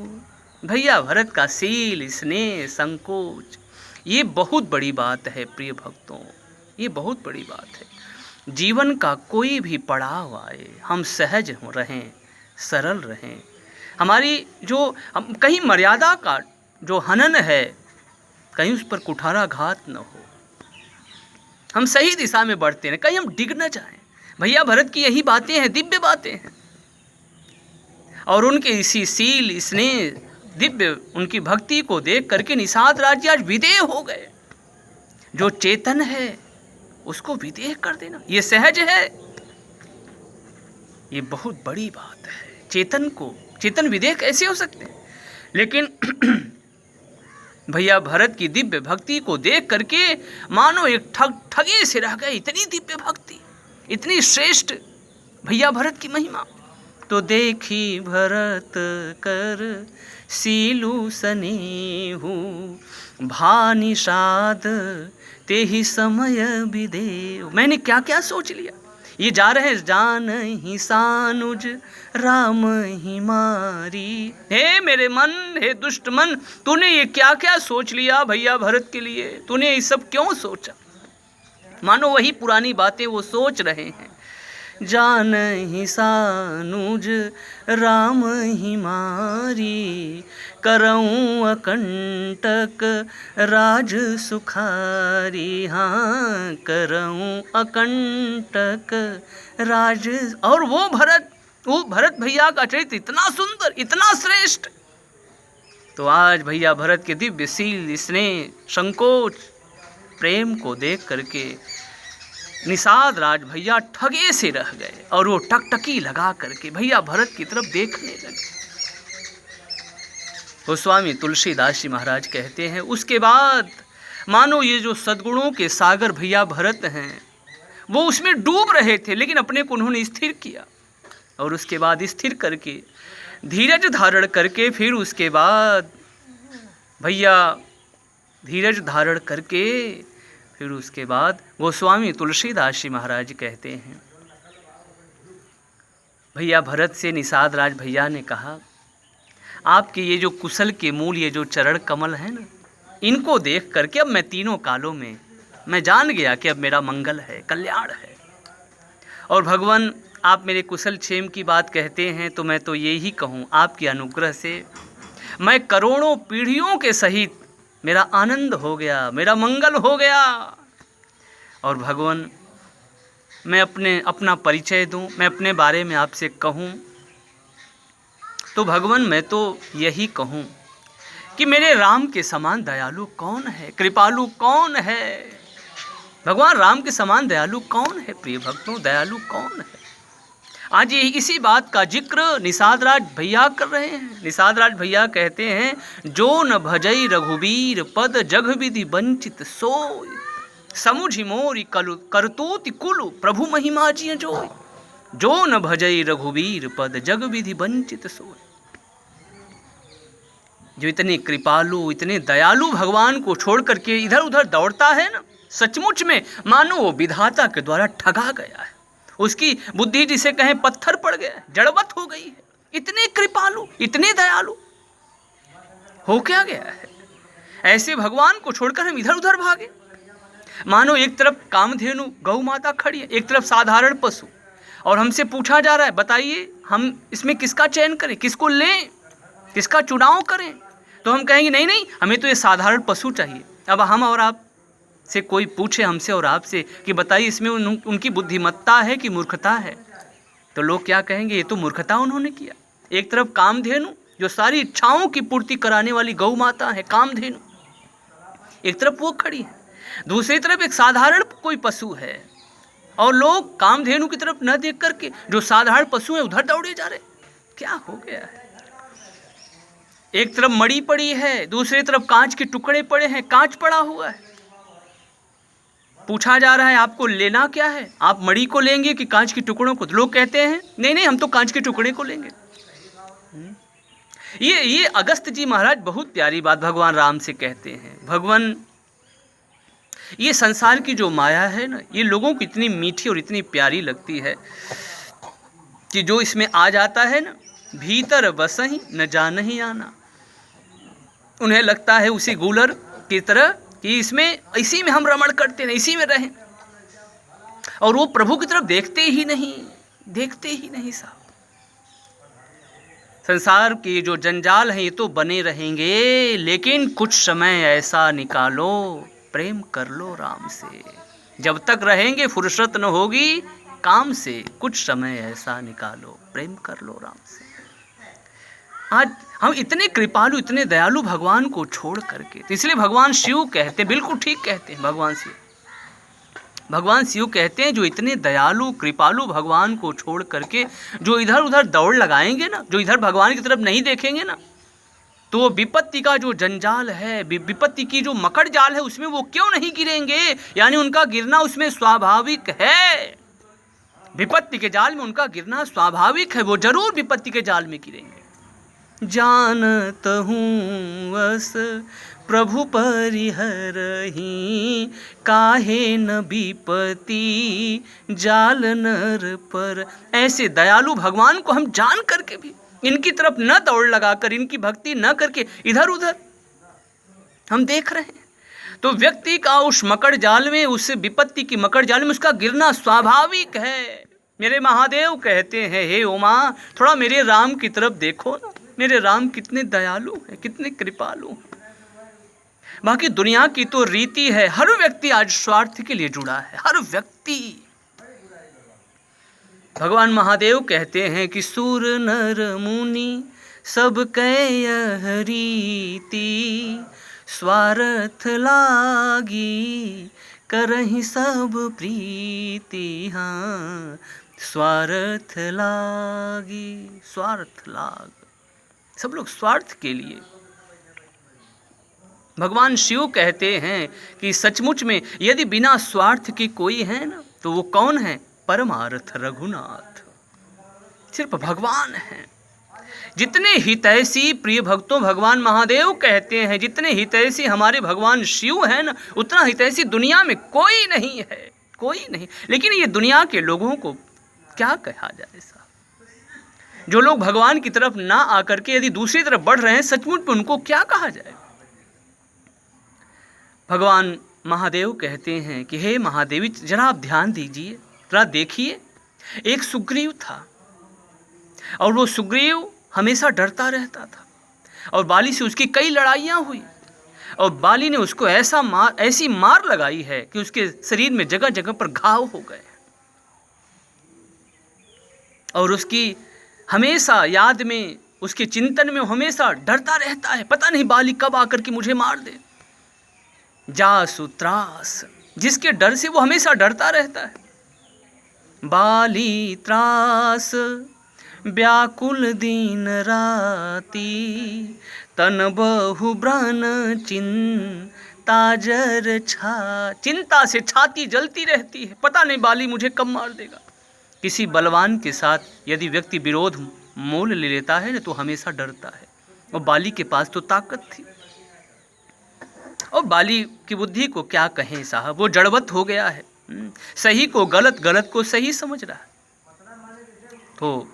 भैया भरत का सील, स्नेह, संकोच, ये बहुत बड़ी बात है प्रिय भक्तों, ये बहुत बड़ी बात है। जीवन का कोई भी पड़ाव आए, हम सहज रहें, सरल रहें, हमारी जो हम कहीं मर्यादा का जो हनन है, कहीं उस पर कुठाराघात न हो, हम सही दिशा में बढ़ते रहें, कहीं हम डिग न जाएं। भैया भरत की यही बातें हैं, दिव्य बातें हैं, और उनके इसी सील, स्नेह, दिव्य उनकी भक्ति को देख करके निषाद राज आज विदेह हो गए। जो चेतन है उसको विदेह कर देना, ये सहज है, ये बहुत बड़ी बात है। चेतन विदेह कैसे हो सकते हैं? लेकिन भैया भरत की दिव्य भक्ति को देख करके मानो एक ठगे से रह गए। इतनी दिव्य भक्ति, इतनी श्रेष्ठ भैया भरत की महिमा। तो देखी भरत कर सीलू सनेहु, भा निषाद ते ही समय विदेव। मैंने क्या क्या सोच लिया। ये जा रहे हैं जान ही सानुज राम ही मारी। हे मेरे मन, हे दुष्ट मन, तूने ये क्या क्या सोच लिया भैया भरत के लिए? तूने ये सब क्यों सोचा? मानो वही पुरानी बातें वो सोच रहे हैं। जान ही सानुज राम ही मारी, करऊँ अकंटक राज सुखारी। हाँ, करऊँ अकंटक राज। और वो भरत भैया का चरित्र इतना सुंदर, इतना श्रेष्ठ। तो आज भैया भरत के दिव्य शील, स्नेह, संकोच, प्रेम को देख करके निषाद राज भैया ठगे से रह गए और वो टकटकी लगा करके भैया भरत की तरफ देखने लगे। गोस्वामी तुलसीदास जी महाराज कहते हैं, उसके बाद मानो ये जो सद्गुणों के सागर भैया भरत हैं वो उसमें डूब रहे थे, लेकिन अपने को उन्होंने स्थिर किया। और उसके बाद स्थिर करके धीरज धारण करके, फिर उसके बाद भैया धीरज धारण करके, फिर उसके बाद गोस्वामी तुलसीदास जी महाराज कहते हैं, भैया भरत से निषाद राज भैया ने कहा, आपके ये जो कुशल के मूल, ये जो चरण कमल है ना, इनको देख करके अब मैं तीनों कालों में मैं जान गया कि अब मेरा मंगल है, कल्याण है। और भगवान आप मेरे कुशल क्षेम की बात कहते हैं तो मैं तो यही कहूँ, आपके अनुग्रह से मैं करोड़ों पीढ़ियों के सहित मेरा आनंद हो गया, मेरा मंगल हो गया। और भगवान मैं अपना परिचय दूं, मैं अपने बारे में आपसे कहूं तो भगवान मैं तो यही कहूं कि मेरे राम के समान दयालु कौन है, कृपालु कौन है? भगवान राम के समान दयालु कौन है? प्रिय भक्तों, दयालु कौन है? आज ये इसी बात का जिक्र निषाद राज भैया कर रहे हैं। निषाद राज भैया कहते हैं, जो न भजई रघुबीर पद जग विधि वंचित सोय, समुझि मोरी करतूति कुलु प्रभु महिमा जिय जोय। जो न भजई रघुबीर पद जग विधि वंचित सोय। जो इतने कृपालु, इतने दयालु भगवान को छोड़ करके इधर उधर दौड़ता है ना, सचमुच में मानो वो विधाता के द्वारा ठगा गया है। उसकी बुद्धि जिसे कहें पत्थर पड़ गया, जड़वत हो गई है। इतने कृपालु, इतने दयालु हो क्या गया है? ऐसे भगवान को छोड़कर हम इधर उधर भागे। मानो एक तरफ कामधेनु गौ माता खड़ी है, एक तरफ साधारण पशु, और हमसे पूछा जा रहा है बताइए हम इसमें किसका चयन करें, किसको लें, किसका चुनाव करें? तो हम कहेंगे नहीं नहीं, हमें तो ये साधारण पशु चाहिए। अब हम और आप से कोई पूछे हमसे और आपसे कि बताइए इसमें उनकी बुद्धिमत्ता है कि मूर्खता है, तो लोग क्या कहेंगे? ये तो मूर्खता उन्होंने किया। एक तरफ कामधेनु जो सारी इच्छाओं की पूर्ति कराने वाली गौ माता है, कामधेनु, एक तरफ वो खड़ी है, दूसरी तरफ एक साधारण कोई पशु है, और लोग कामधेनु की तरफ न देख करके जो साधारण पशु है उधर दौड़े जा रहे। क्या हो गया है? एक तरफ मड़ी पड़ी है, दूसरी तरफ कांच के टुकड़े पड़े हैं, कांच पड़ा हुआ है। पूछा जा रहा है आपको लेना क्या है, आप मड़ी को लेंगे कि कांच के टुकड़ों को? लोग कहते हैं नहीं नहीं, हम तो कांच के टुकड़े को लेंगे। ये अगस्त जी महाराज बहुत प्यारी बात भगवान राम से कहते हैं। भगवान, ये संसार की जो माया है ना, ये लोगों को इतनी मीठी और इतनी प्यारी लगती है कि जो इसमें आ जाता है ना, भीतर बसहि न जानहि आना। उन्हें लगता है उसी गूलर की तरह कि इसमें, इसी में हम रमण करते हैं, इसी में रहें, और वो प्रभु की तरफ देखते ही नहीं साहब। संसार के जो जंजाल हैं ये तो बने रहेंगे, लेकिन कुछ समय ऐसा निकालो, प्रेम कर लो राम से। जब तक रहेंगे फुर्सत न होगी काम से, कुछ समय ऐसा निकालो, प्रेम कर लो राम से। आज हम इतने कृपालु, इतने दयालु भगवान को छोड़ करके, तो इसलिए भगवान शिव कहते, बिल्कुल ठीक कहते हैं भगवान शिव कहते हैं, जो इतने दयालु कृपालु भगवान को छोड़ करके जो इधर उधर दौड़ लगाएंगे ना, जो इधर भगवान की तरफ नहीं देखेंगे ना, तो वो विपत्ति का जो जंजाल है, विपत्ति की जो मकड़ जाल है, उसमें वो क्यों नहीं गिरेंगे। यानी उनका गिरना उसमें स्वाभाविक है। विपत्ति के जाल में उनका गिरना स्वाभाविक है, वो जरूर विपत्ति के जाल में गिरेंगे। जानत हूँ अस प्रभु परिहरहि, काहे न विपत्ति जाल नर पर। ऐसे दयालु भगवान को हम जान करके भी इनकी तरफ न दौड़ लगाकर, इनकी भक्ति न करके इधर उधर हम देख रहे हैं, तो व्यक्ति का उस मकड़ जाल में, उस विपत्ति की मकड़ जाल में उसका गिरना स्वाभाविक है। मेरे महादेव कहते हैं, हे उमा, थोड़ा मेरे राम की तरफ देखो ना, मेरे राम कितने दयालु हैं, कितने कृपालु हैं। बाकी दुनिया की तो रीति है, हर व्यक्ति आज स्वार्थ के लिए जुड़ा है, हर व्यक्ति। भगवान महादेव कहते हैं कि सुर नर मुनि सब कह रीति, स्वार्थ लागी करहि सब प्रीति। हाँ, स्वार्थ लागी, स्वार्थ लाग, सब लोग स्वार्थ के लिए। भगवान शिव कहते हैं कि सचमुच में यदि बिना स्वार्थ के कोई है ना, तो वो कौन है? परमार्थ रघुनाथ, सिर्फ भगवान हैं। जितने हितैषी प्रिय भक्तों भगवान महादेव कहते हैं, जितने हितैषी हमारे भगवान शिव हैं ना, उतना हितैषी दुनिया में कोई नहीं है, कोई नहीं। लेकिन ये दुनिया के लोगों को क्या कहा जाए साहब, जो लोग भगवान की तरफ ना आकर के यदि दूसरी तरफ बढ़ रहे हैं, सचमुच में उनको क्या कहा जाए। भगवान महादेव कहते हैं कि हे महादेवी, जरा आप ध्यान दीजिए, जरा देखिए, एक सुग्रीव था और वो सुग्रीव हमेशा डरता रहता था और बाली से उसकी कई लड़ाइयाँ हुई और बाली ने उसको ऐसी मार लगाई है कि उसके शरीर में जगह जगह पर घाव हो गए और उसकी हमेशा याद में, उसके चिंतन में हमेशा डरता रहता है, पता नहीं बाली कब आकर के मुझे मार दे। जासु त्रास, जिसके डर से वो हमेशा डरता रहता है। बाली त्रास व्याकुल दिन राती, तन बहु ब्रन चिंता जर छा, चिंता से छाती जलती रहती है, पता नहीं बाली मुझे कब मार देगा। किसी बलवान के साथ यदि व्यक्ति विरोध मोल ले लेता है ना, तो हमेशा डरता है। और बाली के पास तो ताकत थी, और बाली की बुद्धि को क्या कहें साहब, वो जड़वत हो गया है, सही को गलत, गलत को सही समझ रहा है। तो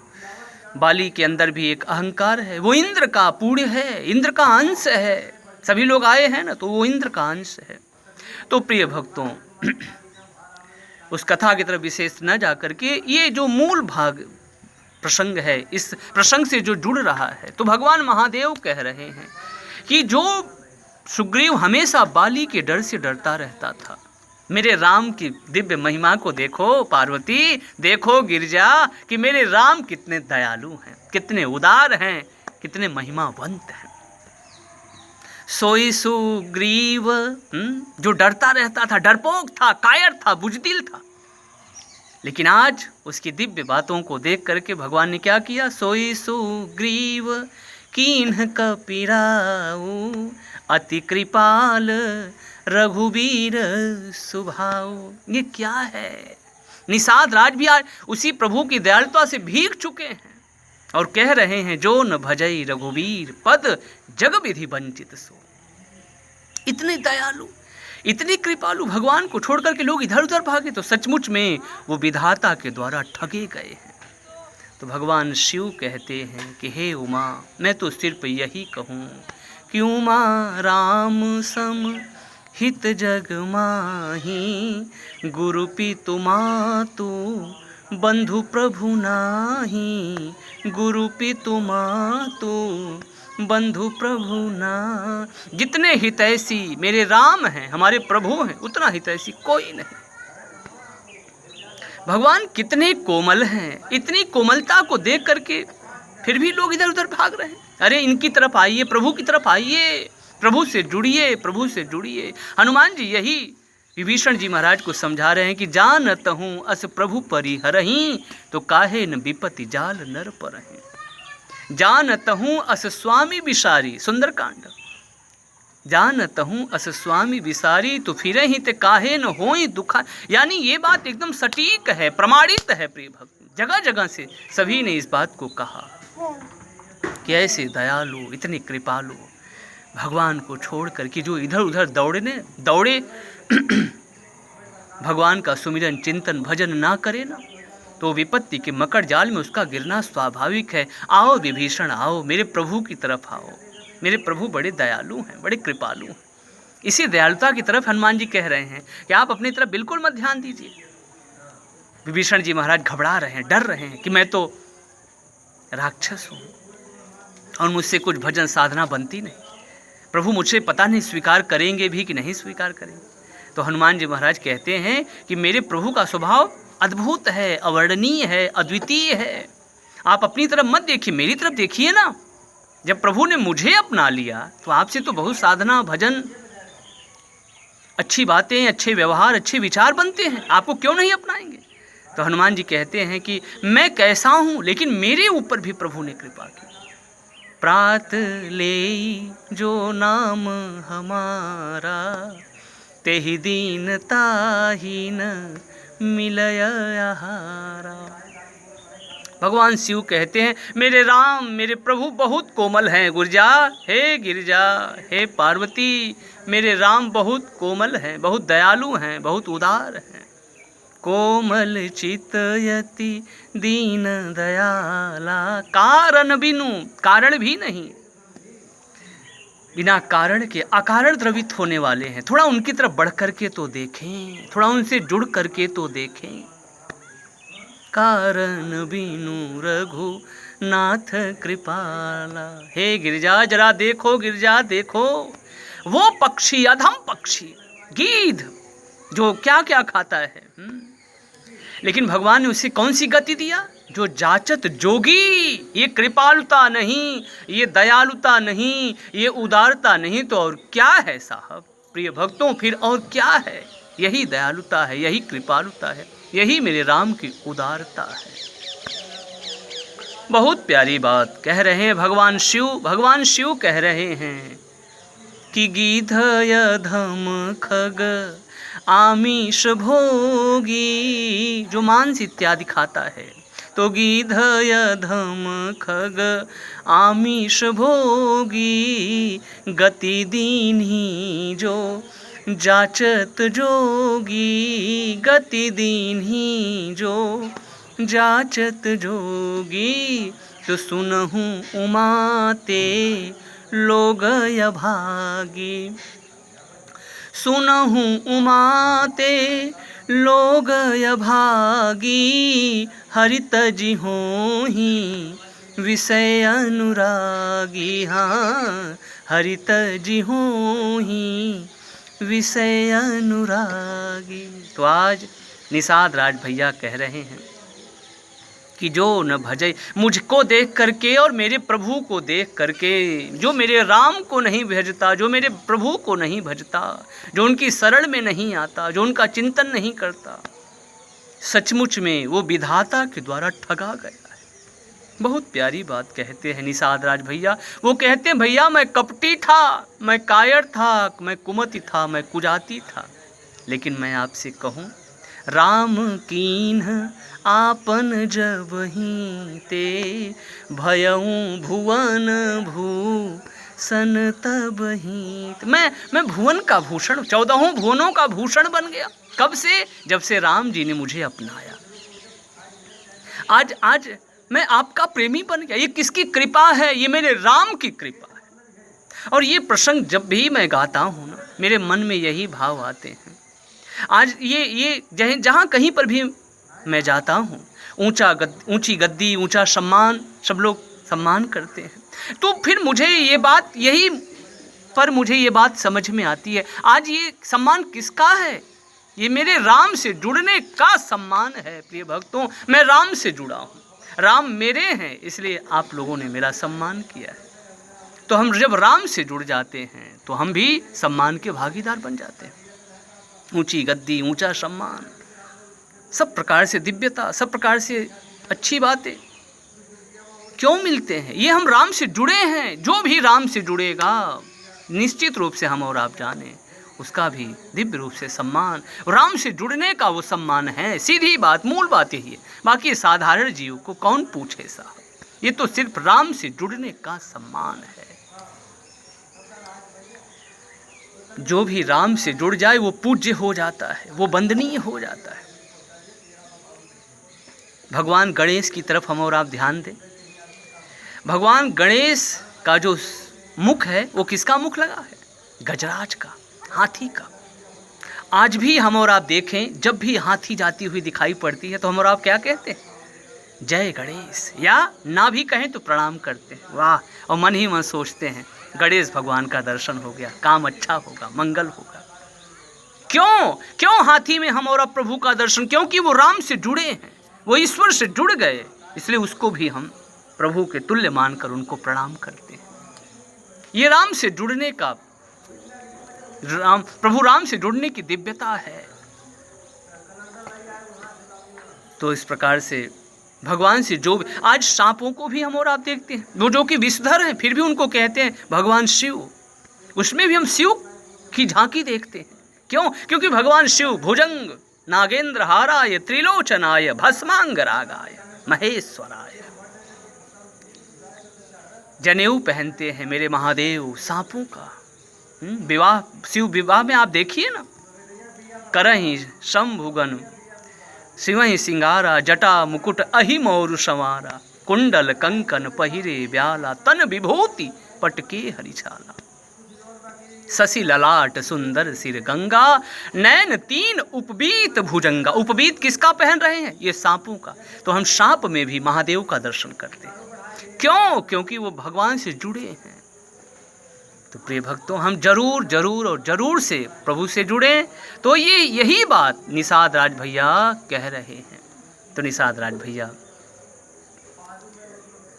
बाली के अंदर भी एक अहंकार है, वो इंद्र का पूर्ण है, इंद्र का अंश है। सभी लोग आए हैं ना, तो वो इंद्र का अंश है। तो प्रिय भक्तों, उस कथा की तरफ विशेष न जाकर के ये जो मूल भाग प्रसंग है, इस प्रसंग से जो जुड़ रहा है, तो भगवान महादेव कह रहे हैं कि जो सुग्रीव हमेशा बाली के डर से डरता रहता था, मेरे राम की दिव्य महिमा को देखो पार्वती, देखो गिरजा, कि मेरे राम कितने दयालु हैं, कितने उदार हैं, कितने महिमावंत हैं। सोई सुग्रीव, जो डरता रहता था, डरपोक था, कायर था, बुजदिल था, लेकिन आज उसकी दिव्य बातों को देख करके भगवान ने क्या किया? सोई सुग्रीव कीन्ह कपिराऊ, अति कृपाल रघुवीर सुभाऊ। ये क्या है? निषाद राज भी आज उसी प्रभु की दयालुता से भीग चुके हैं और कह रहे हैं, जो न भजई रघुवीर पद जग विधि वंचित सो। इतने दयालु, इतने कृपालु भगवान को छोड़ करके लोग इधर उधर भागे, तो सचमुच में वो विधाता के द्वारा ठगे गए हैं। तो भगवान शिव कहते हैं कि हे उमा, मैं तो सिर्फ यही कहूँ कि उमा राम सम हित जग माही, गुरु पितु मातु बंधु प्रभु नाही, गुरु पितु मातु बंधु प्रभु ना। जितने हितैषी मेरे राम हैं, हमारे प्रभु हैं, उतना हितैषी कोई नहीं। भगवान कितने कोमल हैं, इतनी कोमलता को देख करके फिर भी लोग इधर उधर भाग रहे हैं। अरे इनकी तरफ आइए, प्रभु की तरफ आइए, प्रभु से जुड़िए, प्रभु से जुड़िए। हनुमान जी यही विभीषण जी महाराज को समझा रहे हैं कि जानत हूँ अस प्रभु परिहरहि, तो काहे न विपति जाल नर परहि। जानत हूँ अस स्वामी विसारी, सुंदरकांड। जानत हूँ अस स्वामी विसारी, तो फिरहि ते काहे न होई दुखा। यानी ये बात एकदम सटीक है, प्रमाणित है प्रिय भक्त। जगह जगह से सभी ने इस बात को कहा कि ऐसे दयालु, इतने कृपालु भगवान को छोड़ कर के जो इधर उधर दौड़े भगवान का सुमिरन चिंतन भजन ना करे ना, तो विपत्ति के मकर जाल में उसका गिरना स्वाभाविक है। आओ विभीषण आओ, मेरे प्रभु की तरफ आओ। मेरे प्रभु बड़े दयालु हैं, बड़े कृपालु हैं। इसी दयालुता की तरफ हनुमान जी कह रहे हैं कि आप अपनी तरफ बिल्कुल मत ध्यान दीजिए। विभीषण जी महाराज घबरा रहे हैं, डर रहे हैं कि मैं तो राक्षस हूँ और मुझसे कुछ भजन साधना बनती नहीं, प्रभु मुझसे पता नहीं स्वीकार करेंगे भी कि नहीं स्वीकार करेंगे। तो हनुमान जी महाराज कहते हैं कि मेरे प्रभु का स्वभाव अद्भुत है, अवर्णनीय है, अद्वितीय है। आप अपनी तरफ मत देखिए, मेरी तरफ देखिए ना। जब प्रभु ने मुझे अपना लिया तो आपसे तो बहुत साधना भजन, अच्छी बातें, अच्छे व्यवहार, अच्छे विचार बनते हैं, आपको क्यों नहीं अपनाएंगे। तो हनुमान जी कहते हैं कि मैं कैसा हूँ, लेकिन मेरे ऊपर भी प्रभु ने कृपा की। प्रात ले जो नाम हमारा, तेहि दीन ताहि न मिलय आहारा। भगवान शिव कहते हैं मेरे राम, मेरे प्रभु बहुत कोमल हैं। गिरिजा, हे गिरिजा, हे पार्वती, मेरे राम बहुत कोमल हैं, बहुत दयालु हैं, बहुत उदार हैं। कोमल चितयति दीन दयाला, कारण बिनु, कारण भी नहीं, बिना कारण के अकारण द्रवित होने वाले हैं। थोड़ा उनकी तरफ बढ़ करके तो देखें, थोड़ा उनसे जुड़ करके तो देखें। कारण बिनु रघुनाथ कृपाला। हे गिरिजा जरा देखो, गिरिजा देखो, वो पक्षी, अधम पक्षी गीध जो क्या क्या खाता है, लेकिन भगवान ने उसे कौन सी गति दिया, जो जाचत जोगी। ये कृपालुता नहीं, ये दयालुता नहीं, ये उदारता नहीं, तो और क्या है साहब प्रिय भक्तों, फिर और क्या है। यही दयालुता है, यही कृपालुता है, यही मेरे राम की उदारता है। बहुत प्यारी बात कह रहे हैं भगवान शिव। भगवान शिव कह रहे हैं कि गीध यधम खग आमिष भोगी, जो मांस इत्यादि खाता है, तो गीध यधम खग आमिष भोगी, गति दीन्ही जो जाचत जोगी, गति दीन्ही जो जाचत जोगी। तो सुनहु उमाते लोग अभागी, सुनहु उमाते लोग अभागी, हरित जी होहि विषय अनुरागी। हाँ, हरित जी होहि विषय अनुरागी। तो आज निषाद राज भैया कह रहे हैं कि जो न भजे, मुझको देख करके और मेरे प्रभु को देख करके, जो मेरे राम को नहीं भजता, जो मेरे प्रभु को नहीं भजता, जो उनकी शरण में नहीं आता, जो उनका चिंतन नहीं करता, सचमुच में वो विधाता के द्वारा ठगा गया है। बहुत प्यारी बात कहते हैं निषाद राज भैया। वो कहते हैं भैया मैं कपटी था, मैं कायर था, मैं कुमति था, मैं कुजाती था, लेकिन मैं आपसे कहूँ राम कीन्ह आपन जबहि ते, भयऊँ भुवन भूषण तबहि। मैं भुवन का भूषण, 14 भुवनों का भूषण बन गया। कब से? जब से राम जी ने मुझे अपनाया। आज मैं आपका प्रेमी बन गया। ये किसकी कृपा है? ये मेरे राम की कृपा है। और ये प्रसंग जब भी मैं गाता हूँ ना, मेरे मन में यही भाव आते हैं। आज ये जहाँ कहीं पर भी मैं जाता हूँ, ऊंची गद्दी, ऊंचा सम्मान, सब लोग सम्मान करते हैं। तो फिर मुझे ये बात समझ में आती है, आज ये सम्मान किसका है? ये मेरे राम से जुड़ने का सम्मान है। प्रिय भक्तों, मैं राम से जुड़ा हूँ। राम मेरे हैं, इसलिए आप लोगों ने मेरा सम्मान किया है। तो हम जब राम से जुड़ जाते हैं तो हम भी सम्मान के भागीदार बन जाते हैं। ऊंची गद्दी, ऊंचा सम्मान, सब प्रकार से दिव्यता, सब प्रकार से अच्छी बातें क्यों मिलते हैं? ये हम राम से जुड़े हैं। जो भी राम से जुड़ेगा निश्चित रूप से हम और आप जाने उसका भी दिव्य रूप से सम्मान, राम से जुड़ने का वो सम्मान है। सीधी बात, मूल बात यही है। बाकी साधारण जीव को कौन पूछे साहब, ये तो सिर्फ राम से जुड़ने का सम्मान है। जो भी राम से जुड़ जाए वो पूज्य हो जाता है, वो वंदनीय हो जाता है। भगवान गणेश की तरफ हम और आप ध्यान दें। भगवान गणेश का जो मुख है वो किसका मुख लगा है? गजराज का, हाथी का। आज भी हम और आप देखें, जब भी हाथी जाती हुई दिखाई पड़ती है तो हम और आप क्या कहते हैं? जय गणेश, या ना भी कहें तो प्रणाम करते हैं। वाह, और मन ही मन सोचते हैं गणेश भगवान का दर्शन हो गया, काम अच्छा होगा, मंगल होगा। क्यों हाथी में हम और आप प्रभु का दर्शन? क्योंकि वो राम से जुड़े हैं, वो ईश्वर से जुड़ गए, इसलिए उसको भी हम प्रभु के तुल्य मानकर उनको प्रणाम करते हैं। ये राम से जुड़ने का, प्रभु राम से जुड़ने की दिव्यता है। तो इस प्रकार से भगवान से जो आज सांपों को भी हम और आप देखते हैं, वो जो कि विषधर हैं फिर भी उनको कहते हैं भगवान शिव। उसमें भी हम शिव की झांकी देखते हैं। क्यों? क्योंकि भगवान शिव भुजंग नागेंद्र हाराय त्रिलोचनाय भस्मांग रागाय महेश्वराय, जनेऊ पहनते हैं मेरे महादेव सांपों का। विवाह, शिव विवाह में आप देखिए ना, करहि शंभुगन शिवहि सिंगारा, जटा मुकुट अहि मोरु संवारा, कुंडल कंकन पहिरे ब्याला, तन विभूति पटके हरिछाला, शशि ललाट सुंदर सिर गंगा, नैन तीन उपबीत भुजंगा। उपबीत किसका पहन रहे हैं? ये सांपों का। तो हम सांप में भी महादेव का दर्शन करते हैं। क्यों? क्योंकि वो भगवान से जुड़े हैं। तो प्रिय भक्तों, हम जरूर से प्रभु से जुड़े। तो यही बात निषाद राज भैया कह रहे हैं। तो निषाद राज भैया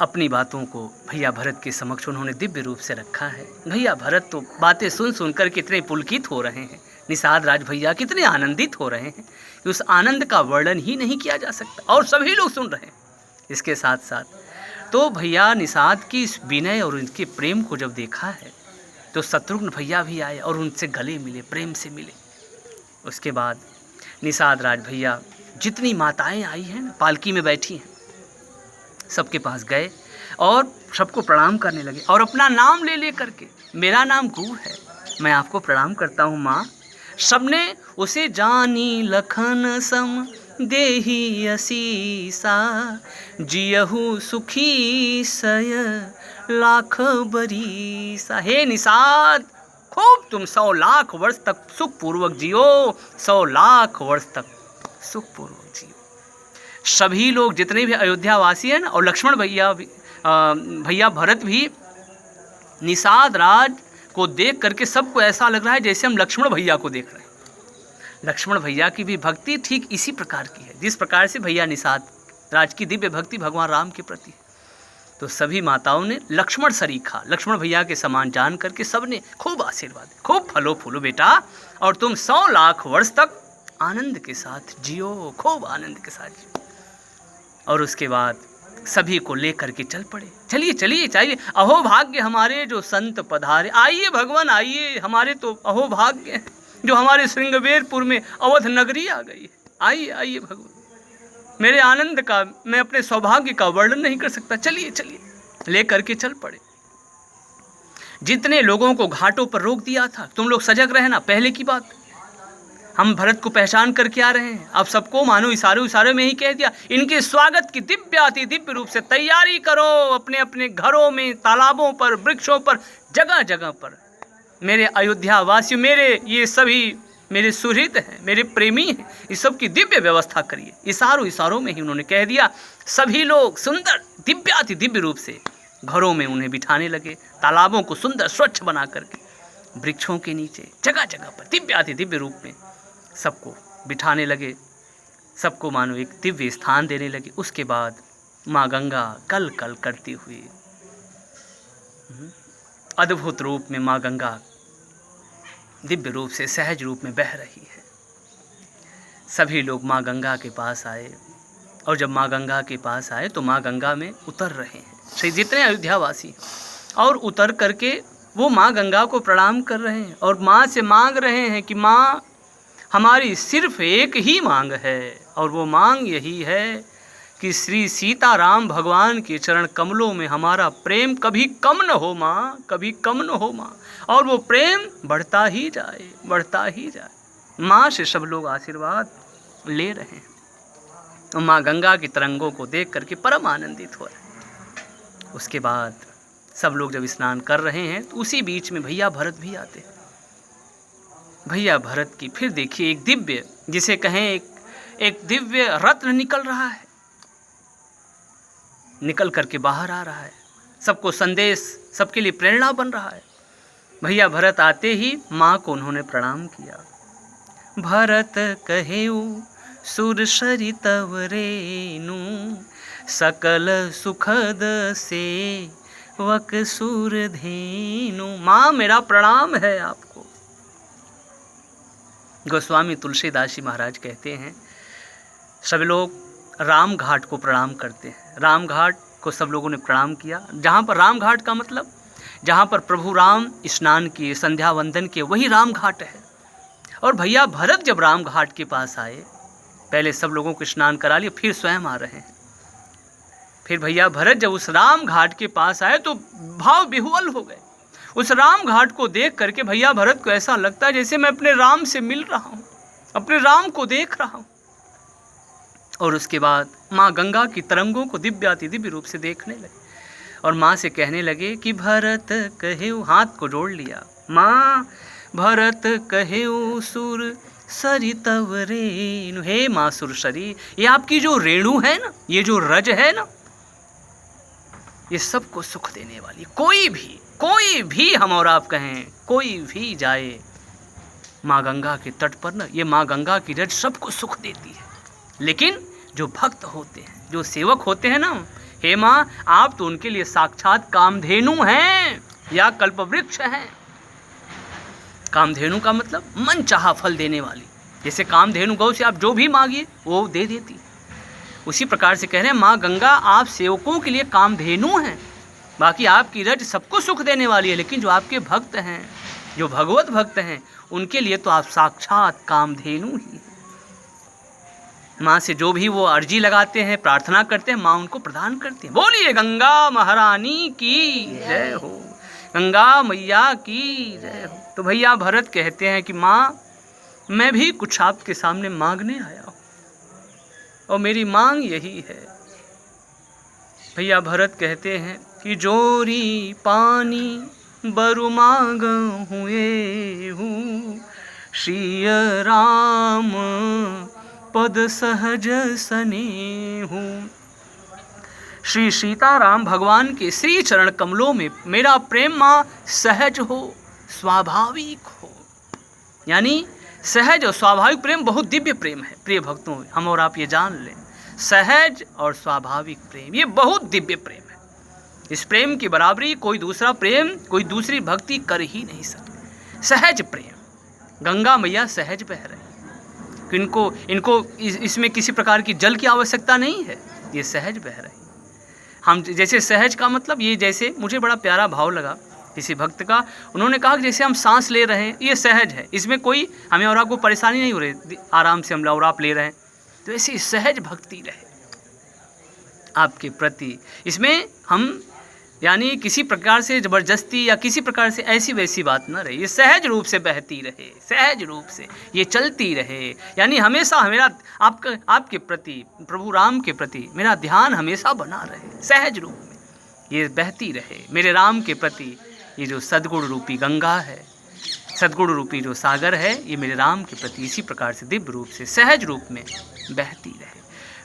अपनी बातों को भैया भरत के समक्ष उन्होंने दिव्य रूप से रखा है। भैया भरत तो बातें सुन कर कितने पुलकित हो रहे हैं, निषाद राज भैया कितने आनंदित हो रहे हैं कि उस आनंद का वर्णन ही नहीं किया जा सकता, और सभी लोग सुन रहे हैं। इसके साथ साथ तो भैया निषाद की इस विनय और उनके प्रेम को जब देखा है तो शत्रुघ्न भैया भी आए और उनसे गले मिले, प्रेम से मिले। उसके बाद निषाद राज भैया जितनी माताएं आई हैं ना, पालकी में बैठी हैं, सबके पास गए और सबको प्रणाम करने लगे और अपना नाम ले करके, मेरा नाम गुरु है, मैं आपको प्रणाम करता हूँ माँ। सबने उसे जानी लखन सम देही असीसा, जियहु सुखी सय लाख बरीसा। हे निषाद, खूब तुम 100 लाख वर्ष तक सुखपूर्वक जियो, 100 लाख वर्ष तक सुखपूर्वक जियो। सभी लोग जितने भी अयोध्या वासी हैं ना, और लक्ष्मण भैया भरत भी निषाद राज को देख करके सबको ऐसा लग रहा है जैसे हम लक्ष्मण भैया को देख रहे हैं। लक्ष्मण भैया की भी भक्ति ठीक इसी प्रकार की है जिस प्रकार से भैया निषाद राज की दिव्य भक्ति भगवान राम के प्रति है। तो सभी माताओं ने लक्ष्मण सरीखा, लक्ष्मण भैया के समान जान करके सबने खूब आशीर्वाद, खूब फलो फूलो बेटा, और तुम 100 लाख वर्ष तक आनंद के साथ जियो, खूब आनंद के साथ जियो। और उसके बाद सभी को लेकर के चल पड़े। चलिए, अहो भाग्य हमारे जो संत पधारे। आइए भगवान आइए, हमारे तो अहो भाग्य है जो हमारे श्रृंगवेरपुर में अवध नगरी आ गई है। आइए भगवान, मेरे आनंद का, मैं अपने सौभाग्य का वर्णन नहीं कर सकता। चलिए, लेकर के चल पड़े। जितने लोगों को घाटों पर रोक दिया था, तुम लोग सजग रहना। पहले की बात, हम भरत को पहचान करके आ रहे हैं। अब सबको मानो इशारे में ही कह दिया, इनके स्वागत की दिव्य रूप से तैयारी करो। अपने अपने घरों में, तालाबों पर, वृक्षों पर, जगह जगह पर मेरे अयोध्या वासियों, मेरे ये सभी मेरे सुहृद हैं, मेरे प्रेमी हैं, इस सब की दिव्य व्यवस्था करिए। इशारों में ही उन्होंने कह दिया। सभी लोग सुंदर दिव्य रूप से घरों में उन्हें बिठाने लगे। तालाबों को सुंदर स्वच्छ बना करके, वृक्षों के नीचे, जगह जगह पर दिव्य रूप में सबको बिठाने लगे। सबको मानो एक दिव्य स्थान देने लगे। उसके बाद माँ गंगा कल कल करती हुई अद्भुत रूप में माँ गंगा दिव्य रूप से सहज रूप में बह रही है। सभी लोग माँ गंगा के पास आए और जब माँ गंगा के पास आए तो माँ गंगा में उतर रहे हैं श्री जितने अयोध्यावासी, और उतर करके वो माँ गंगा को प्रणाम कर रहे हैं और माँ से मांग रहे हैं कि माँ हमारी सिर्फ एक ही मांग है, और वो मांग यही है कि श्री सीताराम भगवान के चरण कमलों में हमारा प्रेम कभी कम न हो माँ, कभी कम न हो माँ, और वो प्रेम बढ़ता ही जाए, बढ़ता ही जाए। माँ से सब लोग आशीर्वाद ले रहे हैं और माँ गंगा की तरंगों को देख करके परम आनंदित हो रहे हैं। उसके बाद सब लोग जब स्नान कर रहे हैं तो उसी बीच में भैया भरत भी आते हैं। भैया भरत की फिर देखिए एक दिव्य, जिसे कहें एक दिव्य रत्न निकल रहा है, निकल करके बाहर आ रहा है, सबको संदेश, सबके लिए प्रेरणा बन रहा है। भैया भरत आते ही माँ को उन्होंने प्रणाम किया। भरत कहेऊ सुर सरितव रेनु, सकल सुखद से वक सुर धेनु। माँ मेरा प्रणाम है आपको। गोस्वामी तुलसीदास जी महाराज कहते हैं सभी लोग राम घाट को प्रणाम करते हैं। राम घाट को सब लोगों ने प्रणाम किया, जहाँ पर राम घाट का मतलब जहाँ पर प्रभु राम स्नान किए, संध्या वंदन किए, वही राम घाट है। और भैया भरत जब राम घाट के पास आए, पहले सब लोगों को स्नान करा लिया, फिर स्वयं आ रहे हैं। फिर भैया भरत जब उस राम घाट के पास आए तो भाव विह्वल हो गए। उस राम घाट को देख करके भैया भरत को ऐसा लगता है जैसे मैं अपने राम से मिल रहा हूँ, अपने राम को देख रहा हूँ। और उसके बाद माँ गंगा की तरंगों को दिव्याति दिव्य रूप से देखने लगे और माँ से कहने लगे कि भरत कहेऊ, हाथ को जोड़ लिया, माँ भरत कहेऊ सुर सरितव रेणु। हे माँ सुरसरी, ये आपकी जो रेणु है ना, ये जो रज है ना, ये सबको सुख देने वाली। कोई भी हम और आप कहें, कोई भी जाए माँ गंगा के तट पर ना, ये माँ गंगा की रज सबको सुख देती है। लेकिन जो भक्त होते हैं, जो सेवक होते हैं ना, हे माँ आप तो उनके लिए साक्षात कामधेनु हैं या कल्पवृक्ष हैं। कामधेनु का मतलब मन चाहा फल देने वाली। जैसे कामधेनु गौ से आप जो भी मांगिए वो दे देती, उसी प्रकार से कह रहे हैं माँ गंगा आप सेवकों के लिए कामधेनु हैं। बाकी आपकी रज सबको सुख देने वाली है, लेकिन जो आपके भक्त हैं, जो भगवत भक्त हैं, उनके लिए तो आप साक्षात कामधेनु ही हैं। माँ से जो भी वो अर्जी लगाते हैं, प्रार्थना करते हैं, माँ उनको प्रदान करती है। बोलिए गंगा महारानी की जय हो, गंगा मैया की जय हो। तो भैया भरत कहते हैं कि माँ मैं भी कुछ आपके सामने मांगने आया हूँ और मेरी मांग यही है। भैया भरत कहते हैं कि जोरी पानी बरु मांग हुए हूँ, श्री राम पद सहज सने हूँ। श्री सीताराम भगवान के श्री चरण कमलों में मेरा प्रेम माँ सहज हो, स्वाभाविक हो। यानी सहज और स्वाभाविक प्रेम बहुत दिव्य प्रेम है प्रिय भक्तों, हम और आप ये जान लें। सहज और स्वाभाविक प्रेम ये बहुत दिव्य प्रेम है। इस प्रेम की बराबरी कोई दूसरा प्रेम, कोई दूसरी भक्ति कर ही नहीं सकती। सहज प्रेम, गंगा मैया सहज बह रही, इनको इसमें किसी प्रकार की जल की आवश्यकता नहीं है, ये सहज बह रही। हम जैसे सहज का मतलब ये, जैसे मुझे बड़ा प्यारा भाव लगा किसी भक्त का, उन्होंने कहा कि जैसे हम सांस ले रहे हैं ये सहज है, इसमें कोई हमें और आपको परेशानी नहीं हो रही, आराम से हम और आप ले रहे हैं। तो ऐसी सहज भक्ति रहे आपके प्रति। इसमें हम यानी किसी प्रकार से ज़बरदस्ती या किसी प्रकार से ऐसी वैसी बात न रहे, ये सहज रूप से बहती रहे, सहज रूप से ये चलती रहे। यानी हमेशा मेरा आपके प्रति, प्रभु राम के प्रति मेरा ध्यान हमेशा बना रहे, सहज रूप में ये बहती रहे। मेरे राम के प्रति ये जो सद्गुण रूपी गंगा है, सद्गुण रूपी जो सागर है, ये मेरे राम के प्रति इसी प्रकार से दिव्य रूप से सहज रूप में बहती रहे।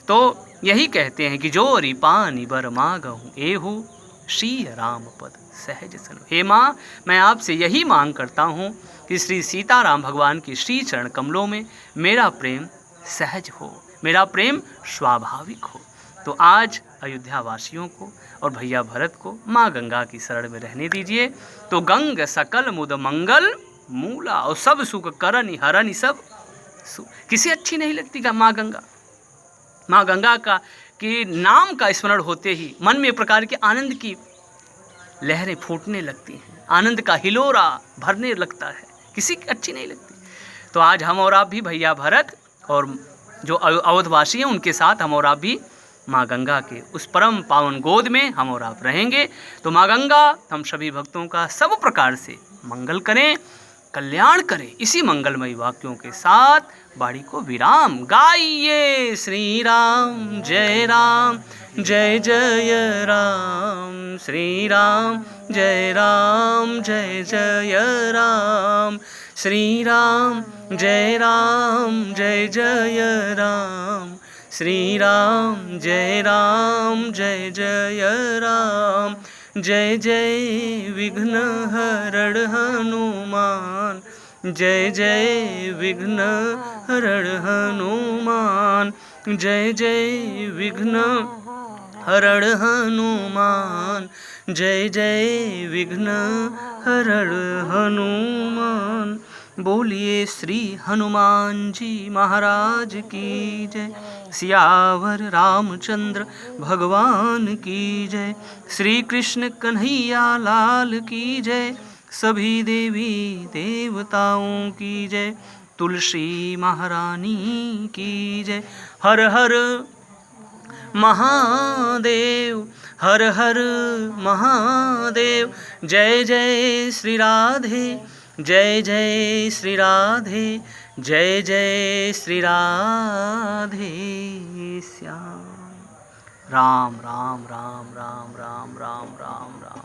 तो यही कहते हैं कि जो रिपानी बर मांगहूँ एहू श्री राम पद सहज सनो। हे माँ मैं आपसे यही मांग करता हूँ कि श्री सीताराम भगवान की श्री चरण कमलों में मेरा प्रेम सहज हो, मेरा प्रेम स्वाभाविक हो। तो आज अयोध्या वासियों को और भैया भरत को माँ गंगा की शरण में रहने दीजिए। तो गंग सकल मुद मंगल मूला, और सब सुख करनि हरनि सब। किसे अच्छी नहीं लगती का माँ गंगा? माँ गंगा का कि नाम का स्मरण होते ही मन में एक प्रकार के आनंद की लहरें फूटने लगती हैं, आनंद का हिलोरा भरने लगता है। किसी की अच्छी नहीं लगती। तो आज हम और आप भी भैया भरत और जो अवधवासी हैं उनके साथ हम और आप भी माँ गंगा के उस परम पावन गोद में हम और आप रहेंगे। तो माँ गंगा हम सभी भक्तों का सब प्रकार से मंगल करें, कल्याण करें। इसी मंगलमयी वाक्यों के साथ बाड़ी को विराम। गाइए श्री राम जय जय राम, श्री राम जय जय राम, श्री राम जय जय राम, श्री राम जय जय राम। जय जय विघ्न हरण हनुमान, जय जय विघ्न हरण हनुमान, जय जय विघ्न हरण हनुमान, जय जय विघ्न हरण हनुमान। बोलिए श्री हनुमान जी महाराज की जय। सियावर रामचंद्र भगवान की जय। श्री कृष्ण कन्हैया लाल की जय। सभी देवी देवताओं की जय। तुलसी महारानी की जय। हर हर महादेव, हर हर महादेव। जय जय श्री राधे, जय जय श्री राधे, जय जय श्री राधे श्याम। राम राम राम राम राम राम राम राम।